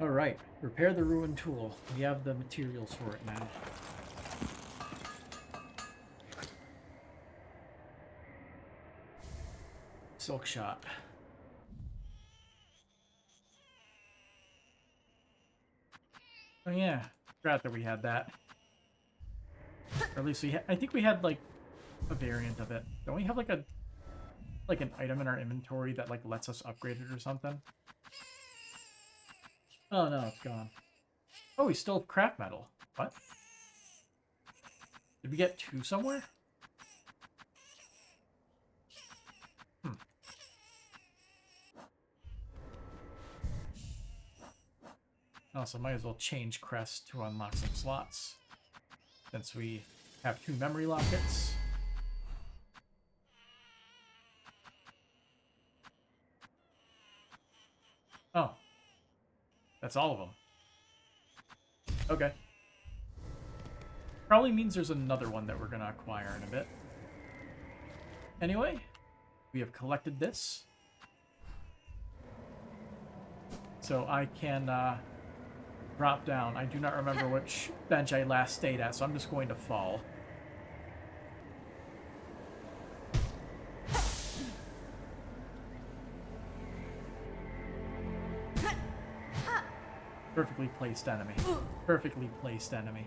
Alright, repair the ruined tool. We have the materials for it now. Silk shot. Oh yeah, forgot that we had that. Or at least I think we had like a variant of it. Don't we have like an item in our inventory that like lets us upgrade it or something? Oh no, it's gone. Oh, we still have craft metal. What? Did we get 2 somewhere? Also, might as well change crest to unlock some slots. Since we have 2 memory lockets. Oh. That's all of them. Okay. Probably means there's another one that we're going to acquire in a bit. Anyway, we have collected this. So I can drop down. I do not remember which bench I last stayed at, so I'm just going to fall. Perfectly placed enemy. Perfectly placed enemy.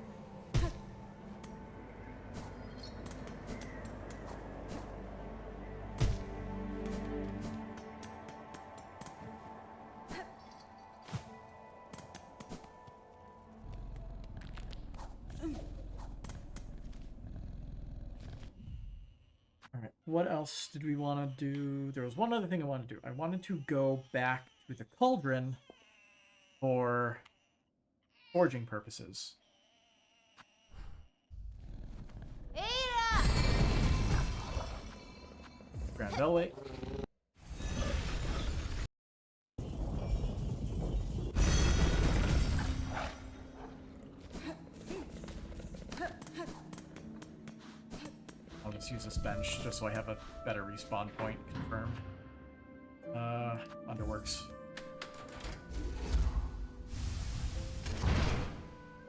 Alright, what else did we want to do? There was one other thing I wanted to do. I wanted to go back to the cauldron for forging purposes. Grand Velway. Let's use this bench just so I have a better respawn point confirmed. Underworks.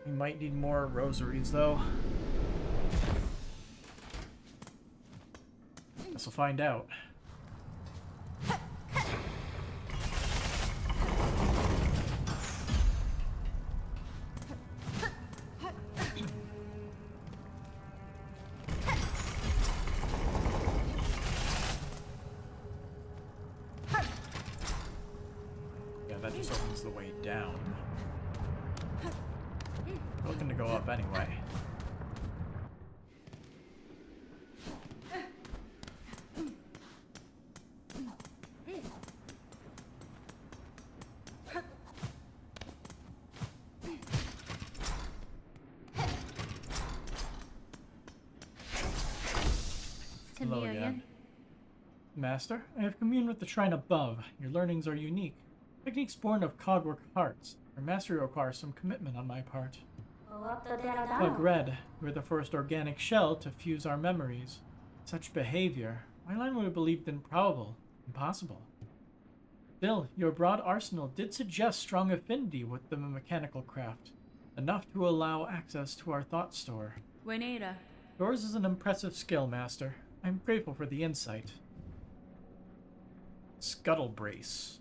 We might need more rosaries though. Guess we'll find out. That just opens the way down. We're looking to go up anyway. Hello again. Master, I have communed with the shrine above. Your learnings are unique. Techniques born of cogwork hearts. Your mastery requires some commitment on my part. Red, we're the first organic shell to fuse our memories. Such behavior, my line would have believed improbable, impossible. Still, your broad arsenal did suggest strong affinity with the mechanical craft, enough to allow access to our thought store. Yours is an impressive skill, Master. I'm grateful for the insight. Scuttle brace.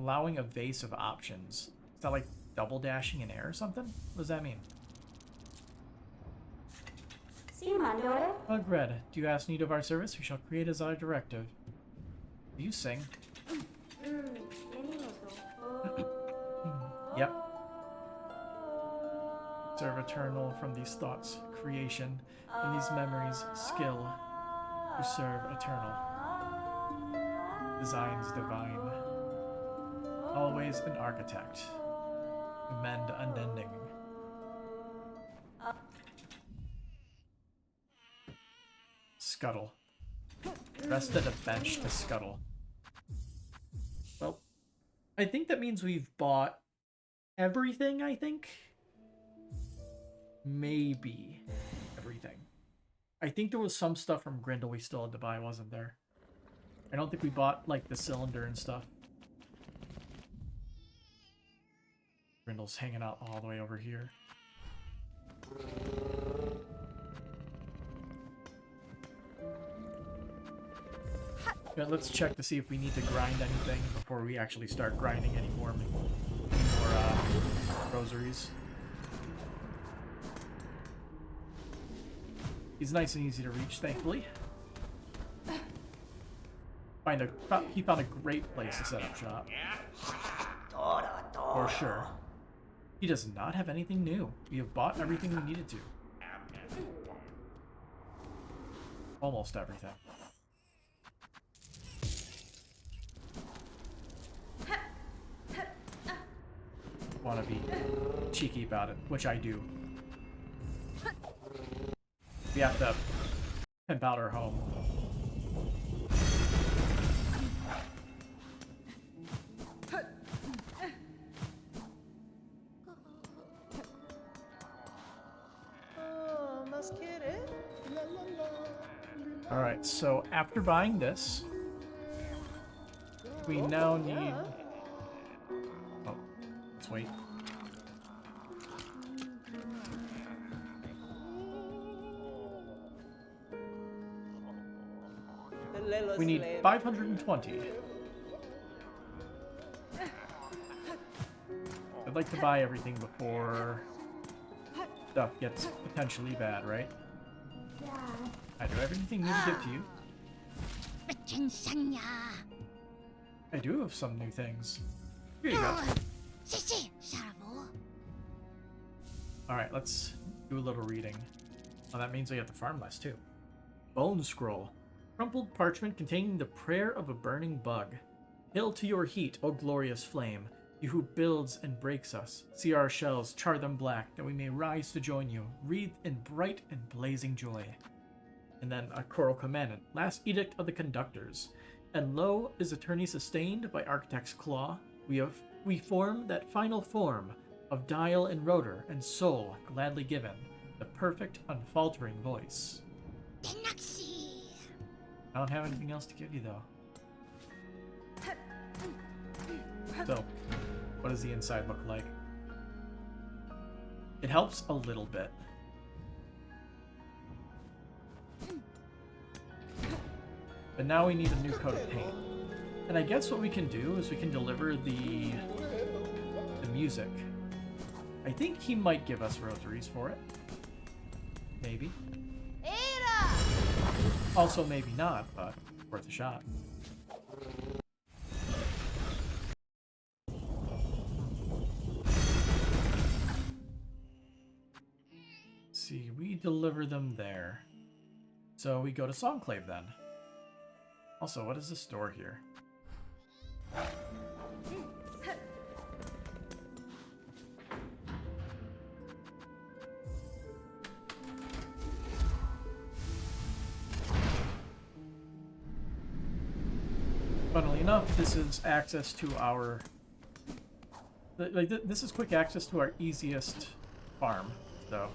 Allowing a vase of options. Is that like double dashing in air or something? What does that mean? Red, do you ask need of our service? We shall create as our directive. Do you sing? Yep. Serve eternal from these thoughts, creation, and these memories, skill, to serve eternal. Designs divine. Always an architect. To mend unending. Scuttle. Rest at a bench to scuttle. Well, I think that means we've bought everything, I think. Maybe everything. I think there was some stuff from Grindel we still had to buy, wasn't there? I don't think we bought, like, the cylinder and stuff. Grindel's hanging out all the way over here. Yeah, let's check to see if we need to grind anything before we actually start grinding any more rosaries. He's nice and easy to reach, thankfully. He found a great place to set up shop. For sure. He does not have anything new. We have bought everything we needed to. Almost everything. Want to be cheeky about it, which I do. We have to pimp out our home. Alright, so after buying this, we now need... Oh, let's wait. We need 520. I'd like to buy everything before stuff gets potentially bad, right? I do everything new to give to you. I do have some new things. Here you go. Alright, let's do a little reading. Oh, that means we have to farm less too. Bone scroll. Crumpled parchment containing the prayer of a burning bug. Hail to your heat, O glorious flame, you who builds and breaks us. See our shells, char them black, that we may rise to join you, wreathed in bright and blazing joy. And then a choral commandment. Last edict of the conductors. And lo, is eternity sustained by architect's claw? We form that final form of dial and rotor and soul gladly given. The perfect, unfaltering voice. I don't have anything else to give you, though. So, what does the inside look like? It helps a little bit. But now we need a new coat of paint. And I guess what we can do is we can deliver the music. I think he might give us rosaries for it. Maybe. Also, maybe not, but worth a shot. See, we deliver them there. So we go to Songclave then. Also, what is the store here? Funnily enough, this is access to our... this is quick access to our easiest farm, so...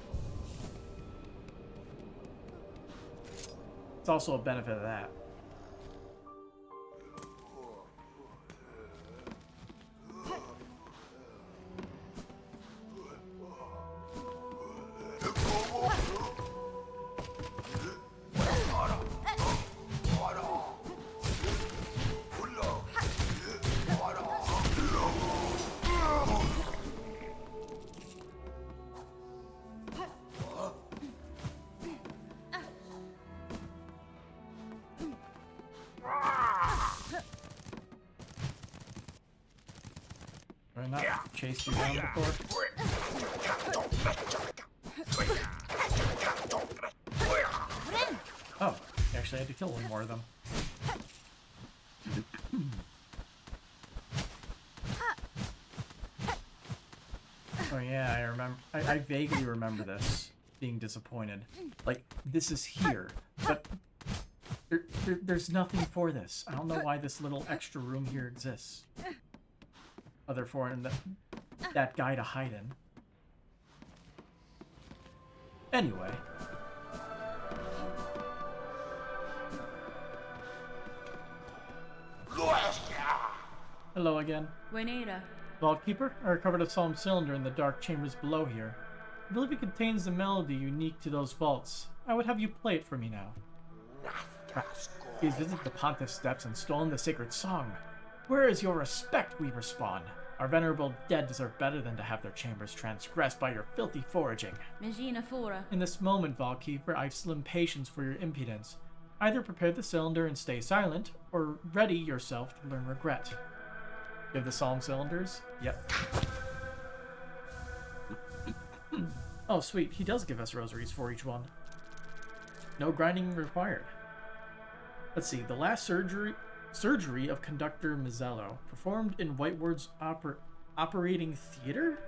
It's also a benefit of that. Have I not chased you down before? Oh, actually I had to kill one more of them. Oh yeah, I remember. I vaguely remember this, being disappointed. Like, this is here, but there's nothing for this. I don't know why this little extra room here exists. Other for that guy to hide in. Anyway. Hello again. Buenera. Vaultkeeper, I recovered a solemn cylinder in the dark chambers below here. I believe it contains the melody unique to those vaults. I would have you play it for me now. He's visited the Pontiff Steps and stolen the sacred song. Where is your respect, we respond? Our venerable dead deserve better than to have their chambers transgressed by your filthy foraging. Megina fora. In this moment, Vaultkeeper, I've slim patience for your impudence. Either prepare the cylinder and stay silent, or ready yourself to learn regret. Give the psalm cylinders? Yep. Oh, sweet. He does give us rosaries for each one. No grinding required. Let's see. The last surgery of conductor Mizzello, performed in Whiteward's operating theater?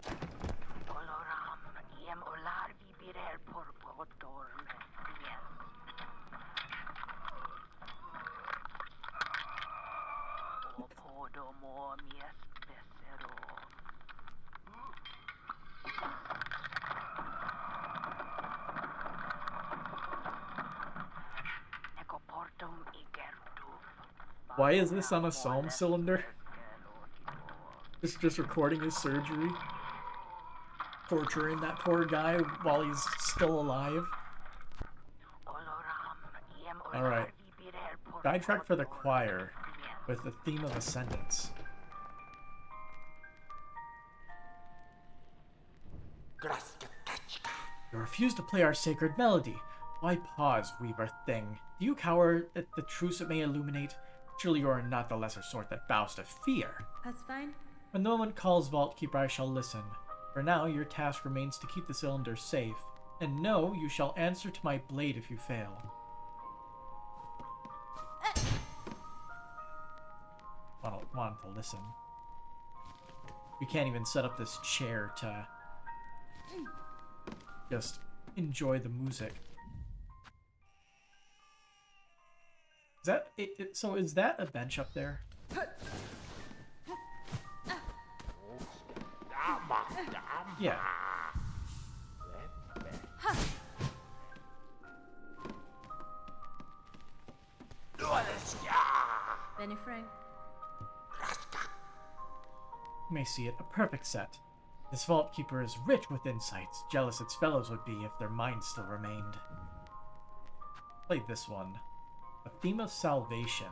Why is this on a psalm cylinder? Just recording his surgery? Torturing that poor guy while he's still alive? Alright. Guide track for the choir with the theme of Ascendance. You refuse to play our sacred melody. Why pause, weaver thing? Do you cower at the truce it may illuminate? Surely you are not the lesser sort that bows to fear. That's fine. When the moment calls, Vaultkeeper, I shall listen. For now, your task remains to keep the cylinder safe. And know you shall answer to my blade if you fail. Want to listen. We can't even set up this chair to just enjoy the music. Is that it? So is that a bench up there? Yeah. you may see it, a perfect set. This Vault Keeper is rich with insights, jealous its fellows would be if their minds still remained. Play this one. A Theme of Salvation.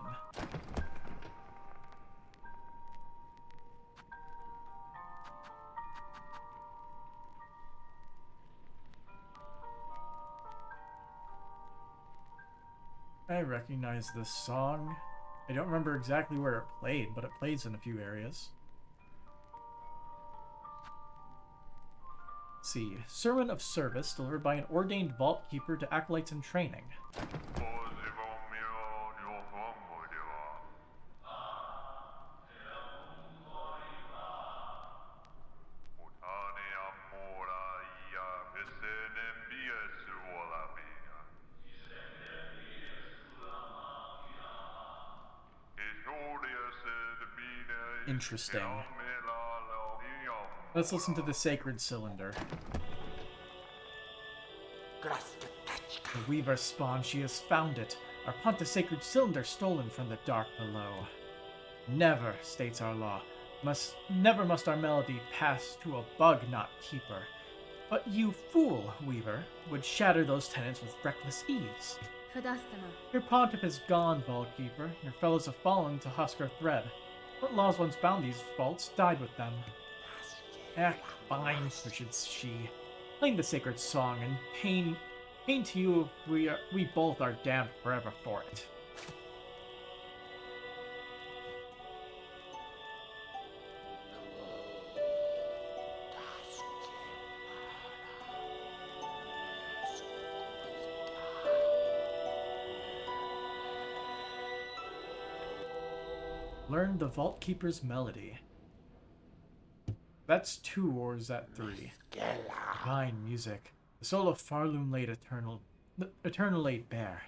I recognize this song. I don't remember exactly where it played, but it plays in a few areas. Let's see. Sermon of Service delivered by an ordained Vault Keeper to acolytes in training. Interesting. Let's listen to the Sacred Cylinder. The Weaver spawn, she has found it. Our Ponta Sacred Cylinder stolen from the dark below. Never, states our law, never must our melody pass to a bug not keeper. But you fool, Weaver, would shatter those tenets with reckless ease. Your pontiff is gone, Vault Keeper. Your fellows have fallen to husk our thread. What laws once bound these vaults died with them. Fine, frigid she. Playing the sacred song and pain to you if we both are damned forever for it. Learn the Vault Keeper's melody. That's 2, or is that 3? Divine music. The soul of Farloom laid eternal laid bare,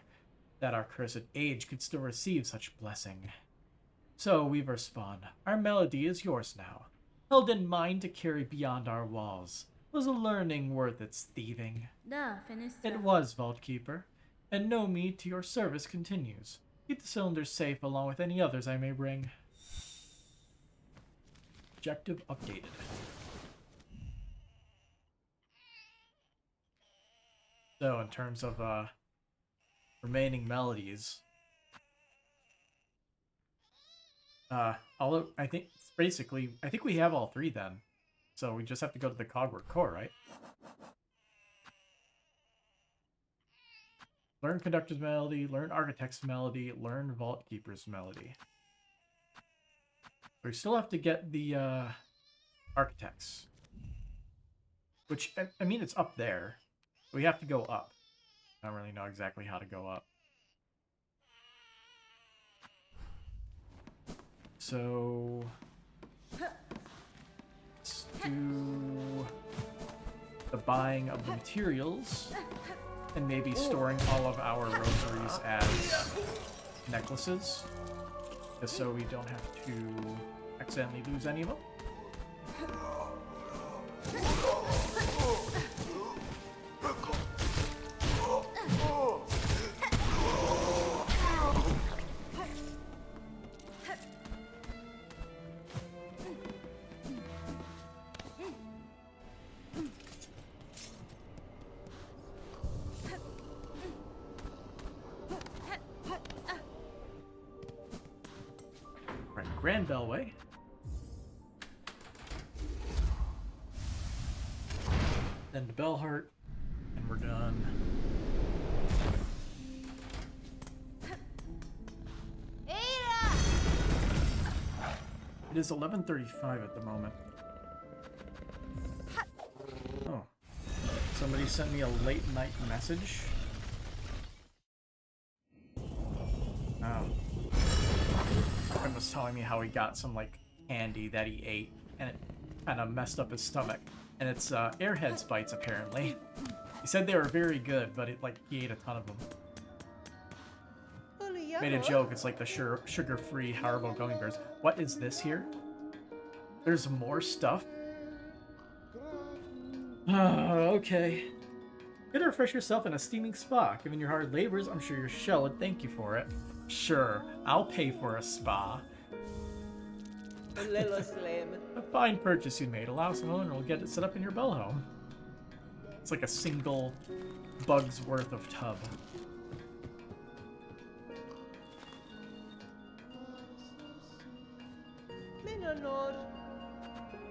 that our cursed age could still receive such blessing. So, Weaver Spawn, our melody is yours now, held in mind to carry beyond our walls. Was a learning worth its thieving? It was, Vault Keeper, and no meed to your service continues. Keep the cylinders safe along with any others I may bring. Objective updated. So, in terms of remaining melodies, although I think it's basically, I think we have all 3 then. So we just have to go to the Cogwort Core, right? Learn Conductor's melody, learn Architect's melody, learn Vault Keeper's melody. We still have to get the Architects. Which, I mean, it's up there. We have to go up. I don't really know exactly how to go up. So... let's do the buying of the materials. And maybe storing all of our rosaries as necklaces. Just so we don't have to accidentally lose any of them. Grand Bellway. Then to Bellheart, and we're done. It is 11:35 at the moment. Oh. Somebody sent me a late night message. Oh. Friend was telling me how he got some like candy that he ate and it kind of messed up his stomach, and it's airhead bites apparently. He said they were very good, but he ate a ton of them. Made a joke, it's like the sugar-free Haribo gummy bears. What is this here? There's more stuff? Okay. Good to refresh yourself in a steaming spa. Given your hard labors, I'm sure your shell would thank you for it. Sure, I'll pay for a spa. A fine purchase you made. Allow some owner will get it set up in your bell home. It's like a single bug's worth of tub.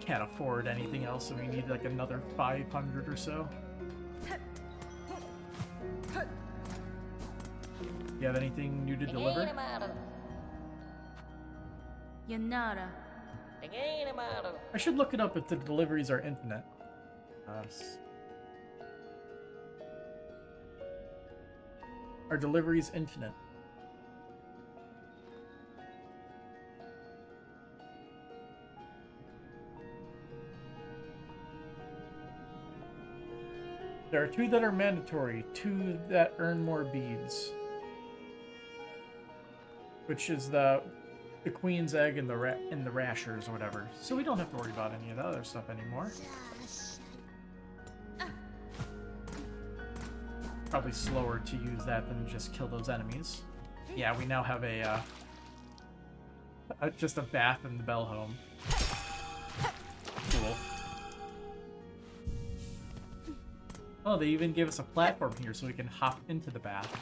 Can't afford anything else, so we need like another 500 or so. You have anything new to deliver? Yanara. I should look it up if the deliveries are infinite. Are deliveries infinite? There are 2 that are mandatory, 2 that earn more beads. Which is the queen's egg and the rashers or whatever. So we don't have to worry about any of that other stuff anymore. Probably slower to use that than just kill those enemies. Yeah, we now have a just a bath in the bell home. Cool. Oh, they even gave us a platform here so we can hop into the bath.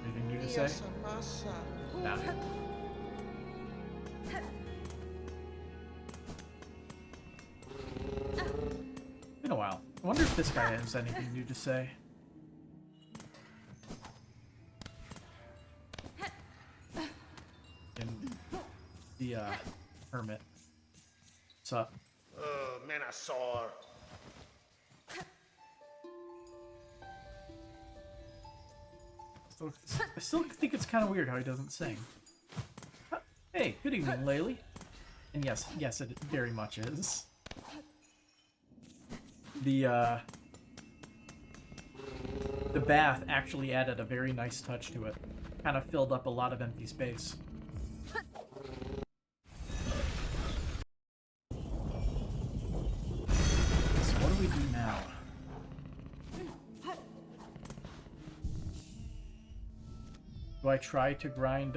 Anything new to say? Nah. Been a while. I wonder if this guy has anything new to say. And the hermit. What's up? Man, I saw her. I still think it's kind of weird how he doesn't sing. Hey, good evening, Laylee. And yes, it very much is. The bath actually added a very nice touch to it. Kind of filled up a lot of empty space. So what do we do now? Do I try to grind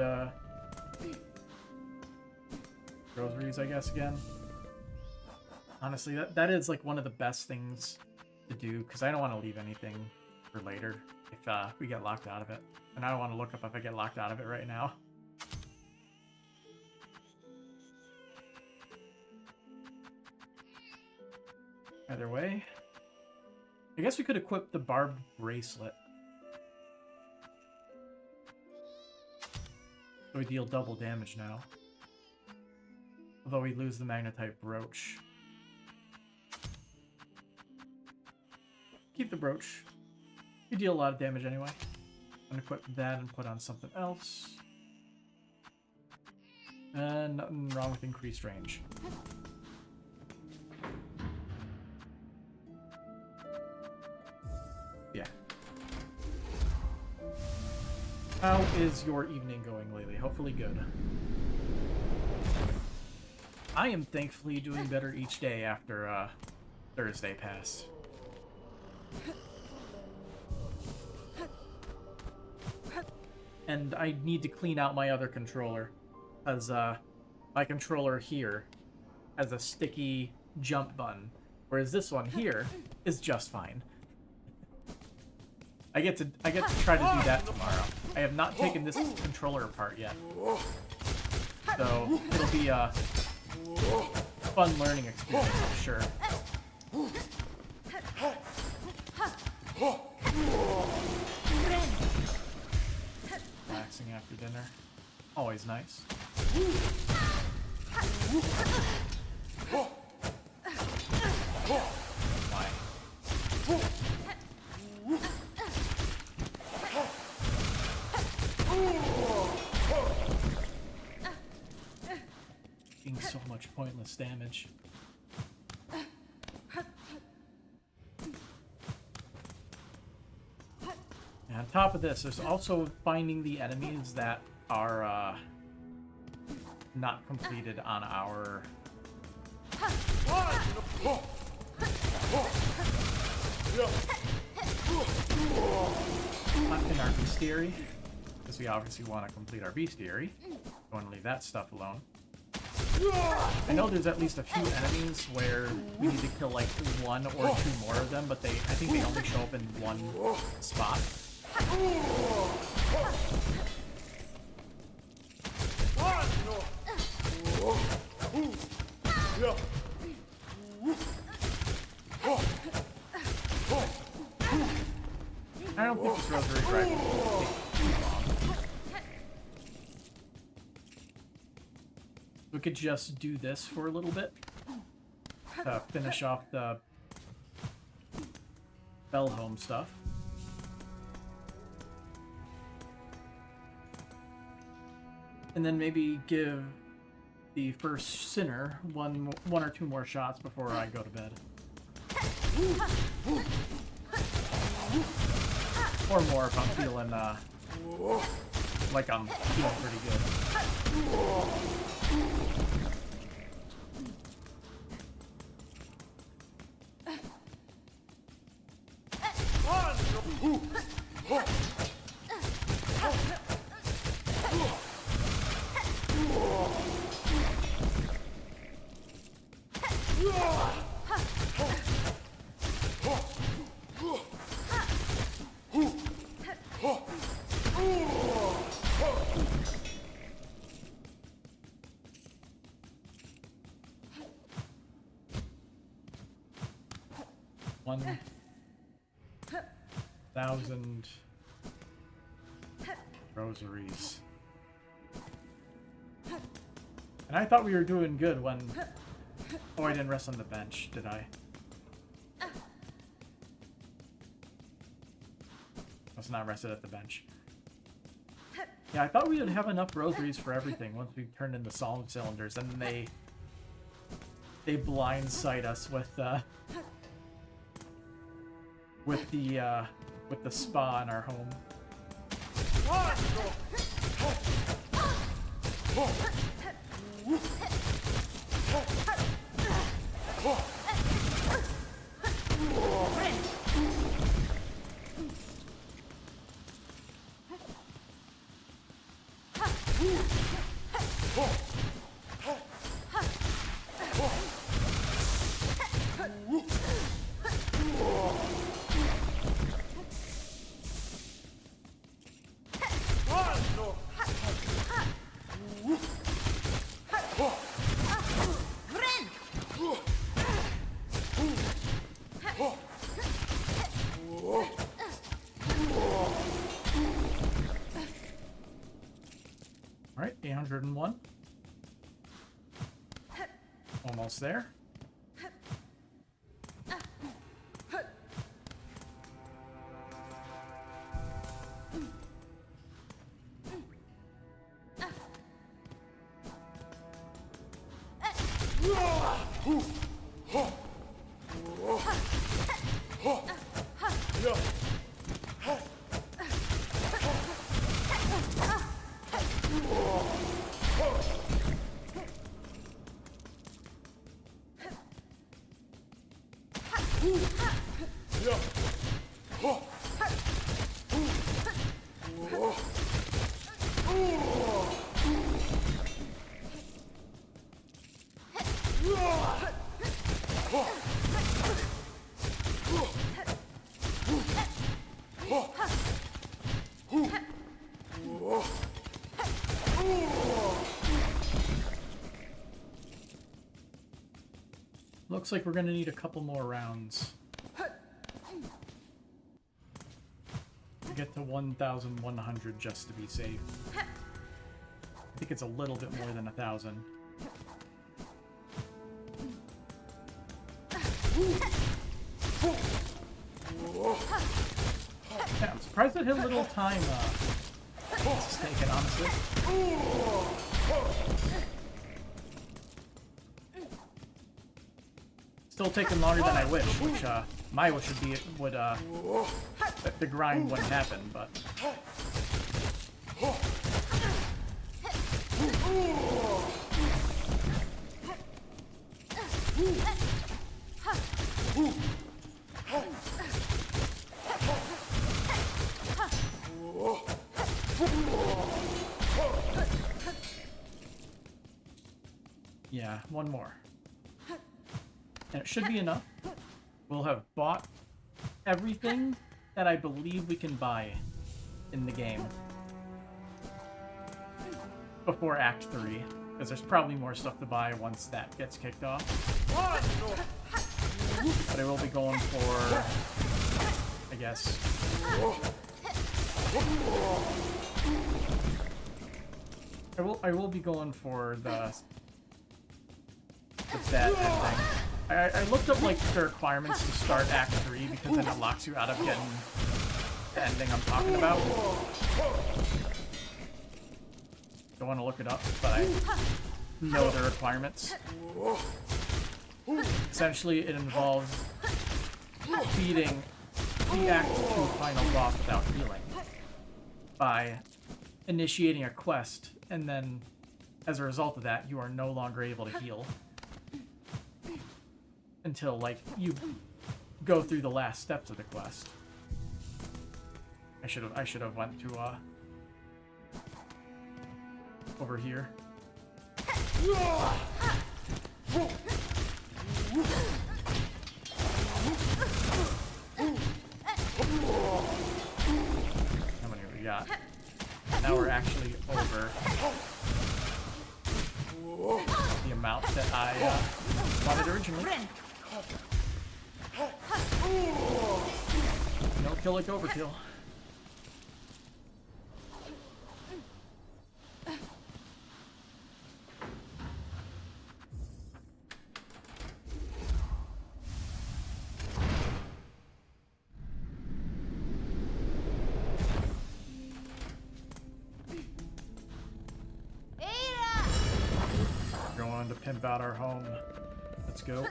groceries, I guess, again? Honestly, that is like one of the best things to do, because I don't want to leave anything for later if we get locked out of it. And I don't want to look up if I get locked out of it right now. Either way. I guess we could equip the barbed bracelet. So we deal double damage now. Although we lose the magnetite brooch. Keep the brooch. You deal a lot of damage anyway. Unequip that and put on something else. And nothing wrong with increased range. Yeah. How is your evening going lately? Hopefully good. I am thankfully doing better each day after Thursday passed. And I need to clean out my other controller, as my controller here has a sticky jump button, whereas this one here is just fine. I get to try to do that tomorrow. I have not taken this controller apart yet, so it'll be a fun learning experience, I'm sure. Relaxing after dinner, always nice. Why? Taking so much pointless damage. And on top of this, there's also finding the enemies that are not completed on our in our bestiary. because we obviously want to complete our bestiary. Don't want to leave that stuff alone. I know there's at least a few enemies where we need to kill like 1 or 2 more of them, but I think they only show up in one spot. I don't think this rosary dragon will take too long. We could just do this for a little bit to finish off the Bellhome stuff. And then maybe give the first sinner one or 2 more shots before I go to bed. Or more if I'm feeling like I'm feeling pretty good. $1,000 rosaries. And I thought we were doing good when... Oh, I didn't rest on the bench, did I? Must not rested at the bench. Yeah, I thought we would have enough rosaries for everything once we turned into solid cylinders, and then they blindside us with the spa in our home. Alright, 801. Almost there. Looks like we're gonna need a couple more rounds to get to 1,100 just to be safe. I think it's a little bit more than 1,000. Yeah, I'm surprised it hit a little time it's taken, honestly. Still taking longer than I wish, which my wish would be that the grind wouldn't happen, but Yeah, one more. And it should be enough. We'll have bought everything that I believe we can buy in the game before Act 3, because there's probably more stuff to buy once that gets kicked off. But I will be going for, I guess, I will be going for the bad ending. I looked up like the requirements to start Act 3 because then it locks you out of getting the ending I'm talking about. Don't want to look it up, but I know the requirements. Essentially, it involves beating the Act 2 final boss without healing by initiating a quest, and then as a result of that, you are no longer able to heal until, like, you go through the last steps of the quest. I should have went to over here. How many we got? Now we're actually over the amount that I wanted originally. No kill like overkill. Going to pimp out our home. Let's go.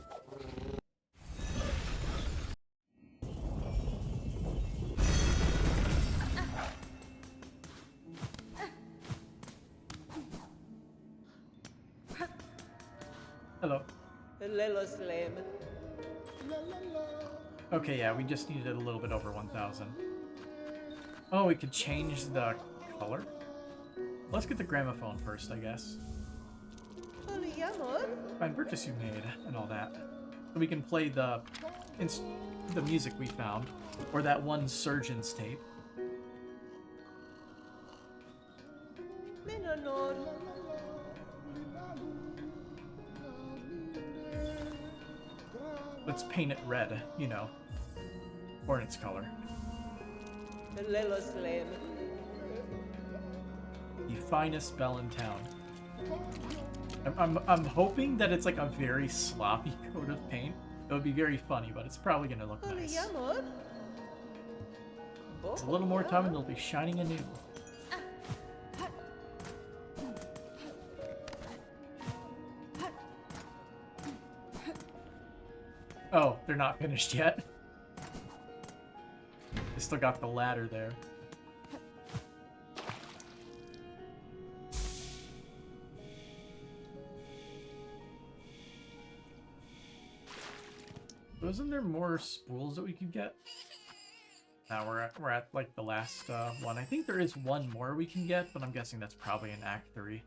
Hello. Okay, yeah, we just needed a little bit over 1,000. Oh, we could change the color? Let's get the gramophone first, I guess. Find purchase you made and all that. So we can play the music we found, or that one Surgeon's tape. Let's paint it red, you know, or in its color. The finest bell in town. I'm hoping that it's like a very sloppy coat of paint. It would be very funny, but it's probably gonna look nice. It's a little more time and they'll be shining anew. Oh, they're not finished yet. They still got the ladder there. Wasn't there more spools that we could get? Now we're at like the last one. I think there is one more we can get, but I'm guessing that's probably in Act 3.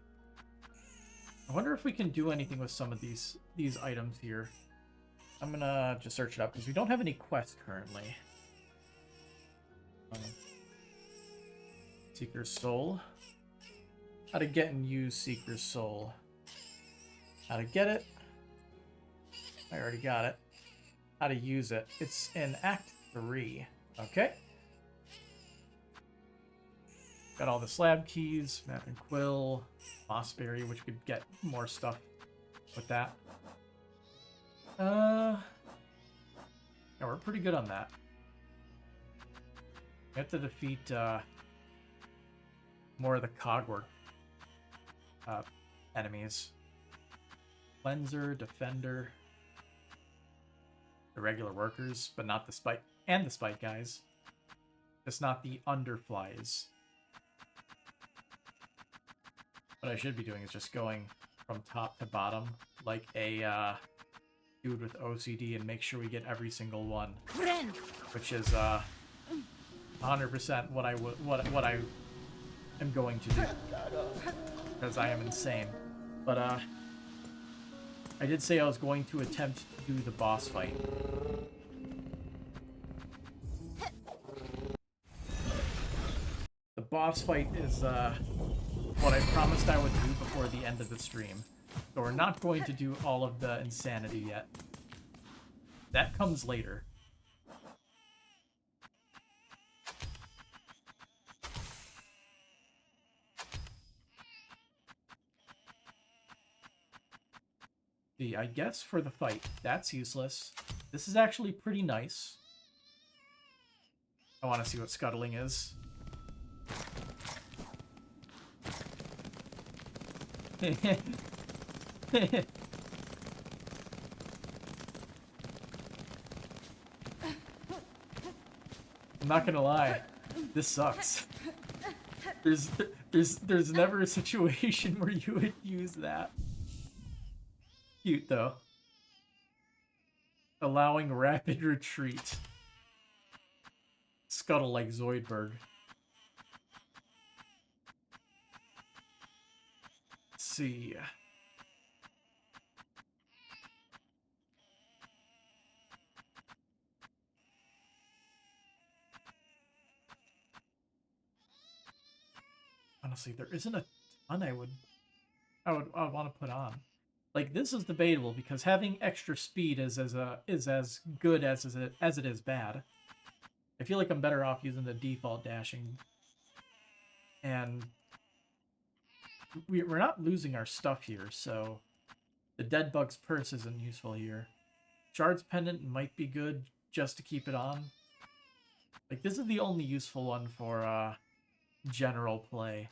I wonder if we can do anything with some of these items here. I'm gonna just search it up because we don't have any quests currently. Seeker's Soul. How to get and use Seeker's Soul. How to get it. I already got it. How to use it. It's in Act 3. Okay. Got all the slab keys, map and quill, mossberry, which could get more stuff with that. Yeah, we're pretty good on that. We have to defeat more of the cogwork enemies. Cleanser, Defender, the regular workers, but not the spike, and the spike guys. Just not the underflies. What I should be doing is just going from top to bottom like a dude with OCD and make sure we get every single one, which is 100% what I am going to do, because I am insane. But I did say I was going to attempt to do the boss fight. The boss fight is what I promised I would do before the end of the stream. So we're not going to do all of the insanity yet. That comes later. See, I guess for the fight, that's useless. This is actually pretty nice. I want to see what scuttling is. I'm not gonna lie, this sucks. There's never a situation where you would use that. Cute though. Allowing rapid retreat. Scuttle like Zoidberg. Let's see. Honestly, there isn't a ton I would want to put on. Like, this is debatable because having extra speed is as good as it is bad. I feel like I'm better off using the default dashing. And we're not losing our stuff here, so the Dead Bug's Purse isn't useful here. Shard's Pendant might be good just to keep it on. Like, this is the only useful one for general play.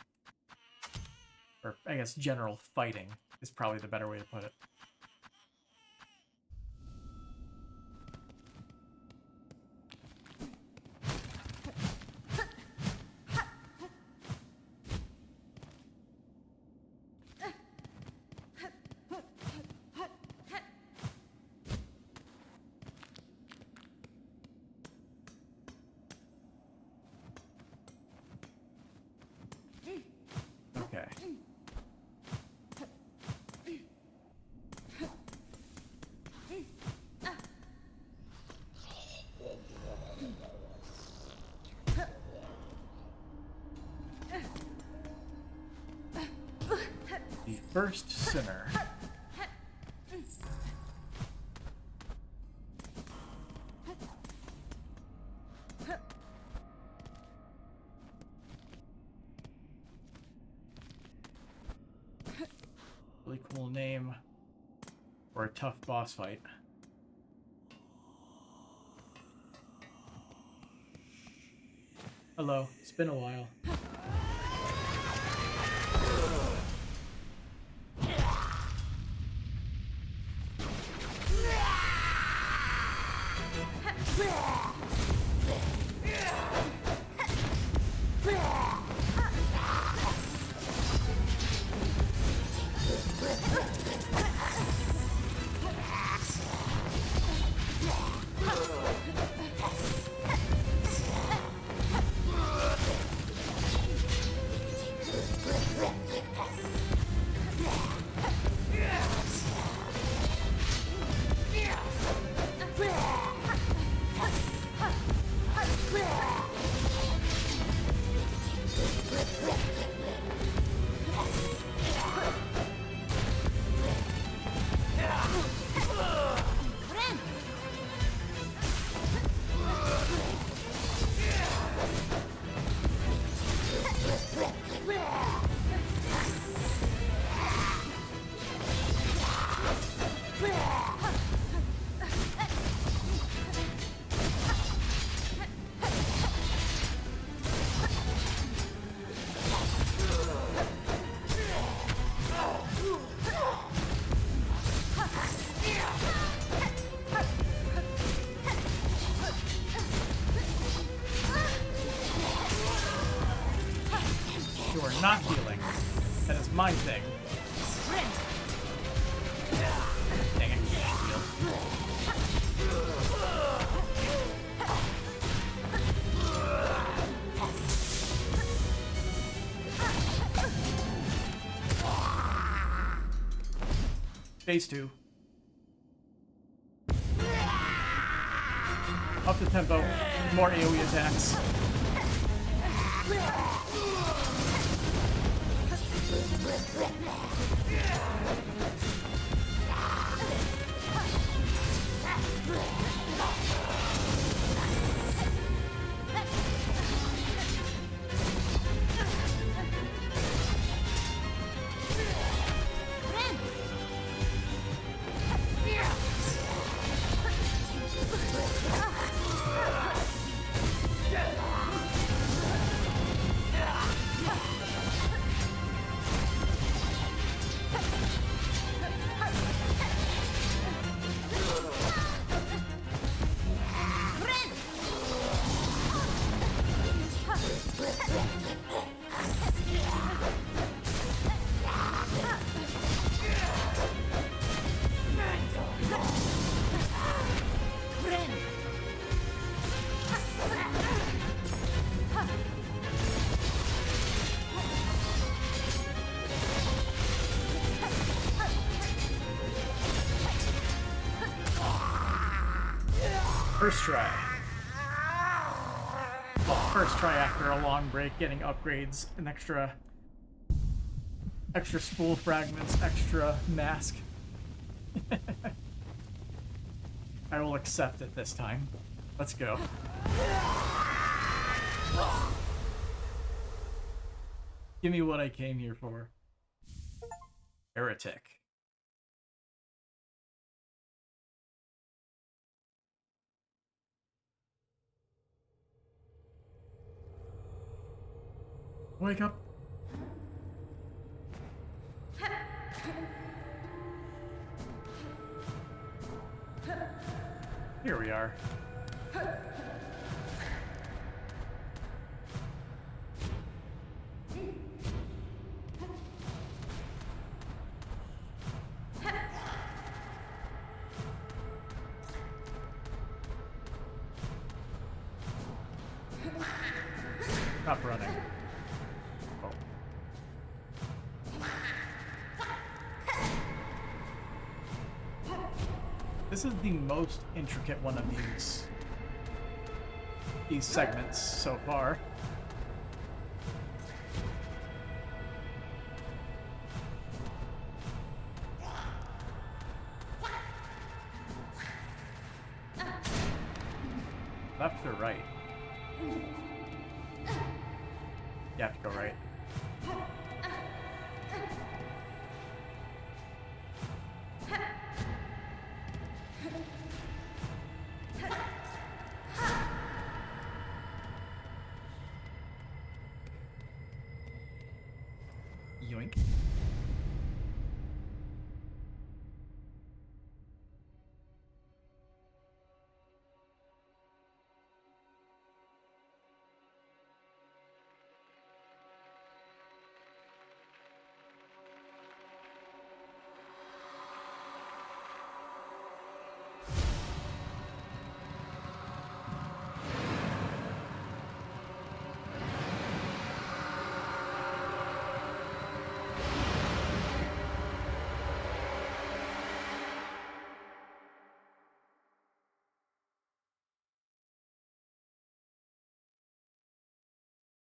Or, I guess, general fighting is probably the better way to put it. Okay. The first sinner. Really cool name for a tough boss fight. Hello, it's been a while. Not healing. That is my thing. Dang it, heal. Phase 2. Up the tempo. More AoE attacks. First try. Well, first try after a long break, getting upgrades, an extra spool fragments, extra mask. I will accept it this time. Let's go. Give me what I came here for. Heretic. Wake up. Here we are. Stop running. Oh. This is the most intricate one of these segments so far. Left or right? You have to go right. Yoink.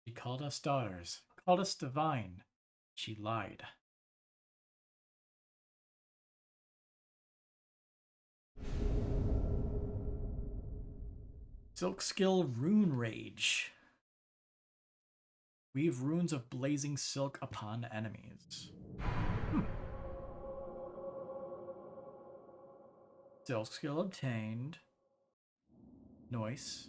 She called us daughters, called us divine. She lied. Silk skill Rune Rage. Weave runes of blazing silk upon enemies. Silk skill obtained. Nice.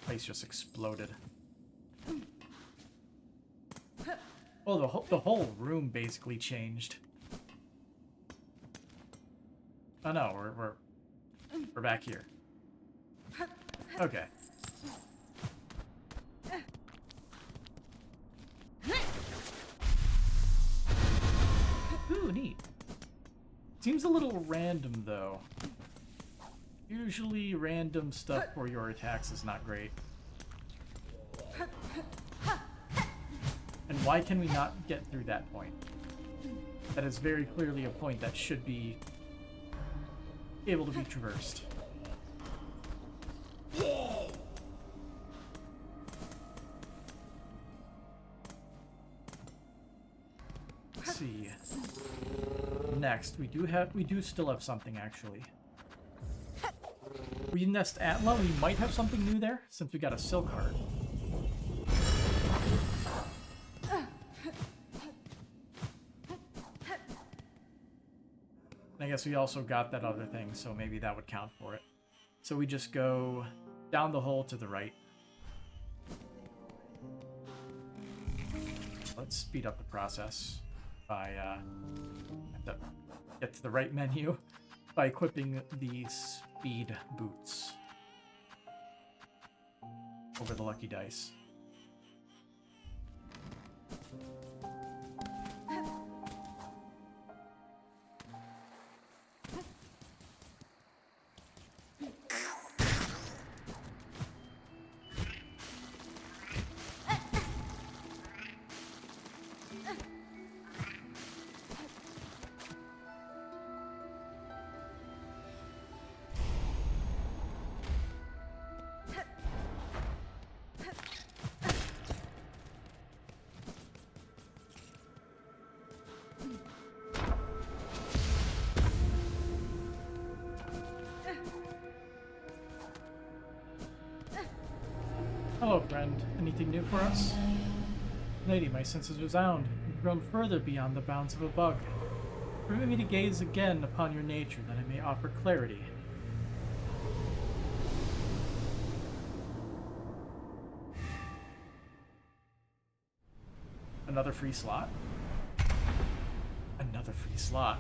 Place just exploded. Oh, the whole room basically changed. Oh no, we're back here. Okay. Ooh, neat. Seems a little random though. Usually random stuff for your attacks is not great. And why can we not get through that point? That is very clearly a point that should be able to be traversed. Let's see. Next, we do still have something actually. We nest Atla, we might have something new there since we got a silk heart. I guess we also got that other thing, so maybe that would count for it. So we just go down the hole to the right. Let's speed up the process by have to get to the right menu by equipping the speed boots over the lucky dice. Hello, friend. Anything new for us? Lady, my senses resound. You've grown further beyond the bounds of a bug. Permit me to gaze again upon your nature, that I may offer clarity. Another free slot? Another free slot.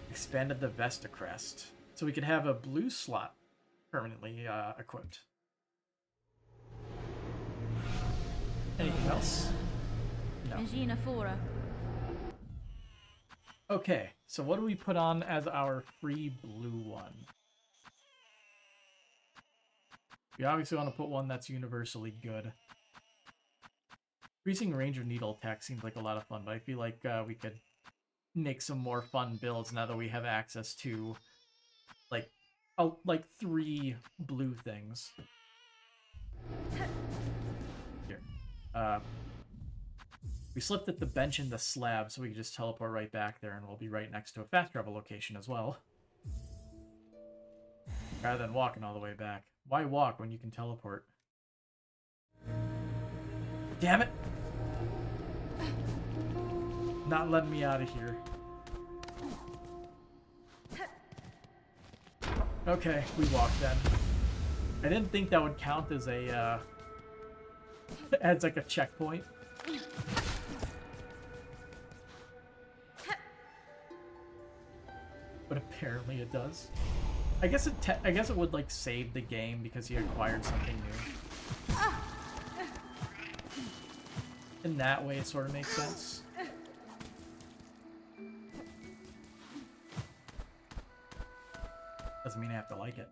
Expanded the Vesta crest, so we could have a blue slot permanently equipped. Anything else? No. Okay, so what do we put on as our free blue one? We obviously want to put one that's universally good. Increasing range of needle attack seems like a lot of fun, but I feel like we could make some more fun builds now that we have access to like 3 blue things. Here. We slipped at the bench in the slab, so we can just teleport right back there, and we'll be right next to a fast travel location as well. Rather than walking all the way back. Why walk when you can teleport? Damn it! Not letting me out of here. Okay, we walked then. I didn't think that would count as a, as like a checkpoint. But apparently it does. I guess it would like save the game because he acquired something new. In that way, it sort of makes sense. Doesn't mean I have to like it.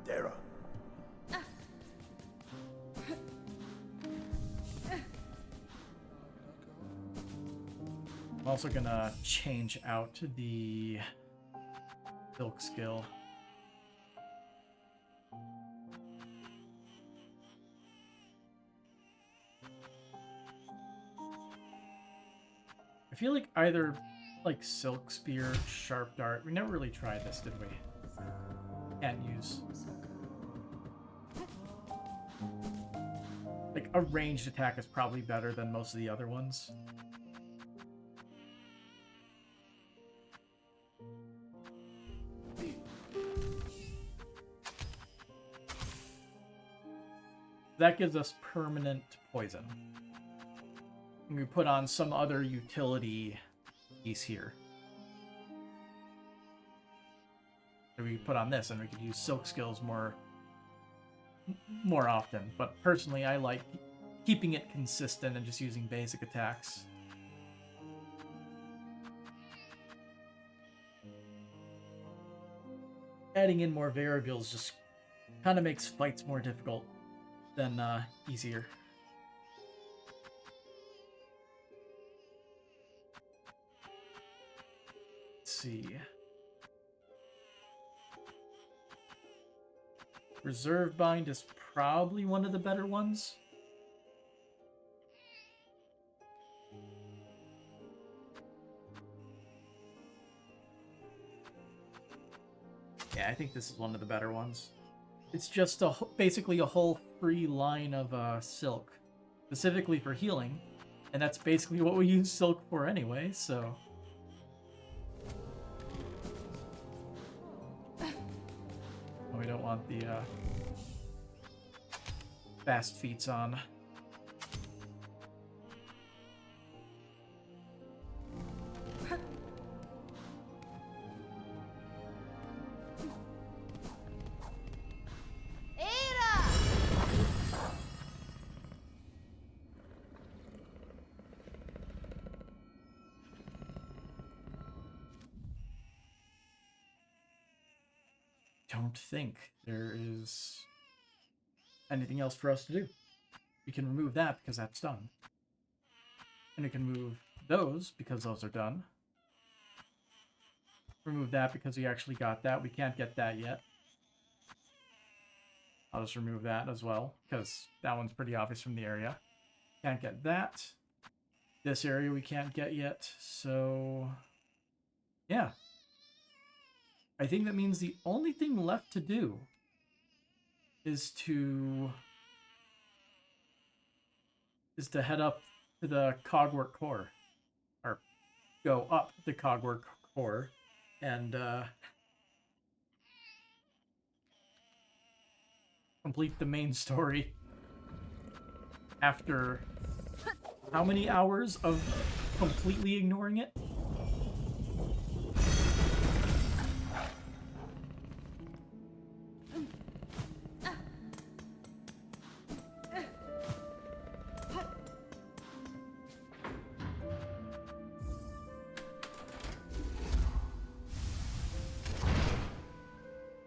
Dara. I'm also gonna change out the silk skill. I feel like either like silk spear, sharp dart. We never really tried this, did we? Can't use. Like a ranged attack is probably better than most of the other ones. That gives us permanent poison. And we put on some other utility piece here. So we put on this, and we could use silk skills more often. But personally, I like keeping it consistent and just using basic attacks. adding in more variables just kind of makes fights more difficult than easier. Let's see. Reserve Bind is probably one of the better ones. Yeah, I think this is one of the better ones. It's just basically a whole free line of silk, specifically for healing, and that's basically what we use silk for anyway, so... We don't want the fast feats on. Don't think there is anything else for us to do. We can remove that because that's done. And we can move those because those are done. Remove that because we actually got that. We can't get that yet. I'll just remove that as well because that one's pretty obvious from the area. Can't get that. This area we can't get yet, so... yeah. I think that means the only thing left to do is to head up to the Cogwork Core. Or go up the Cogwork Core and complete the main story after how many hours of completely ignoring it?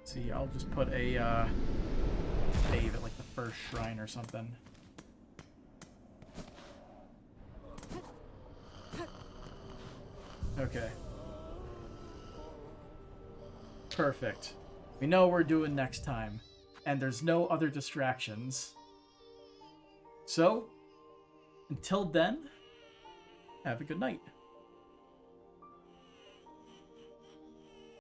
See, I'll just put a save at like the first shrine or something. Okay. Perfect. We know what we're doing next time, and there's no other distractions. So, until then, have a good night.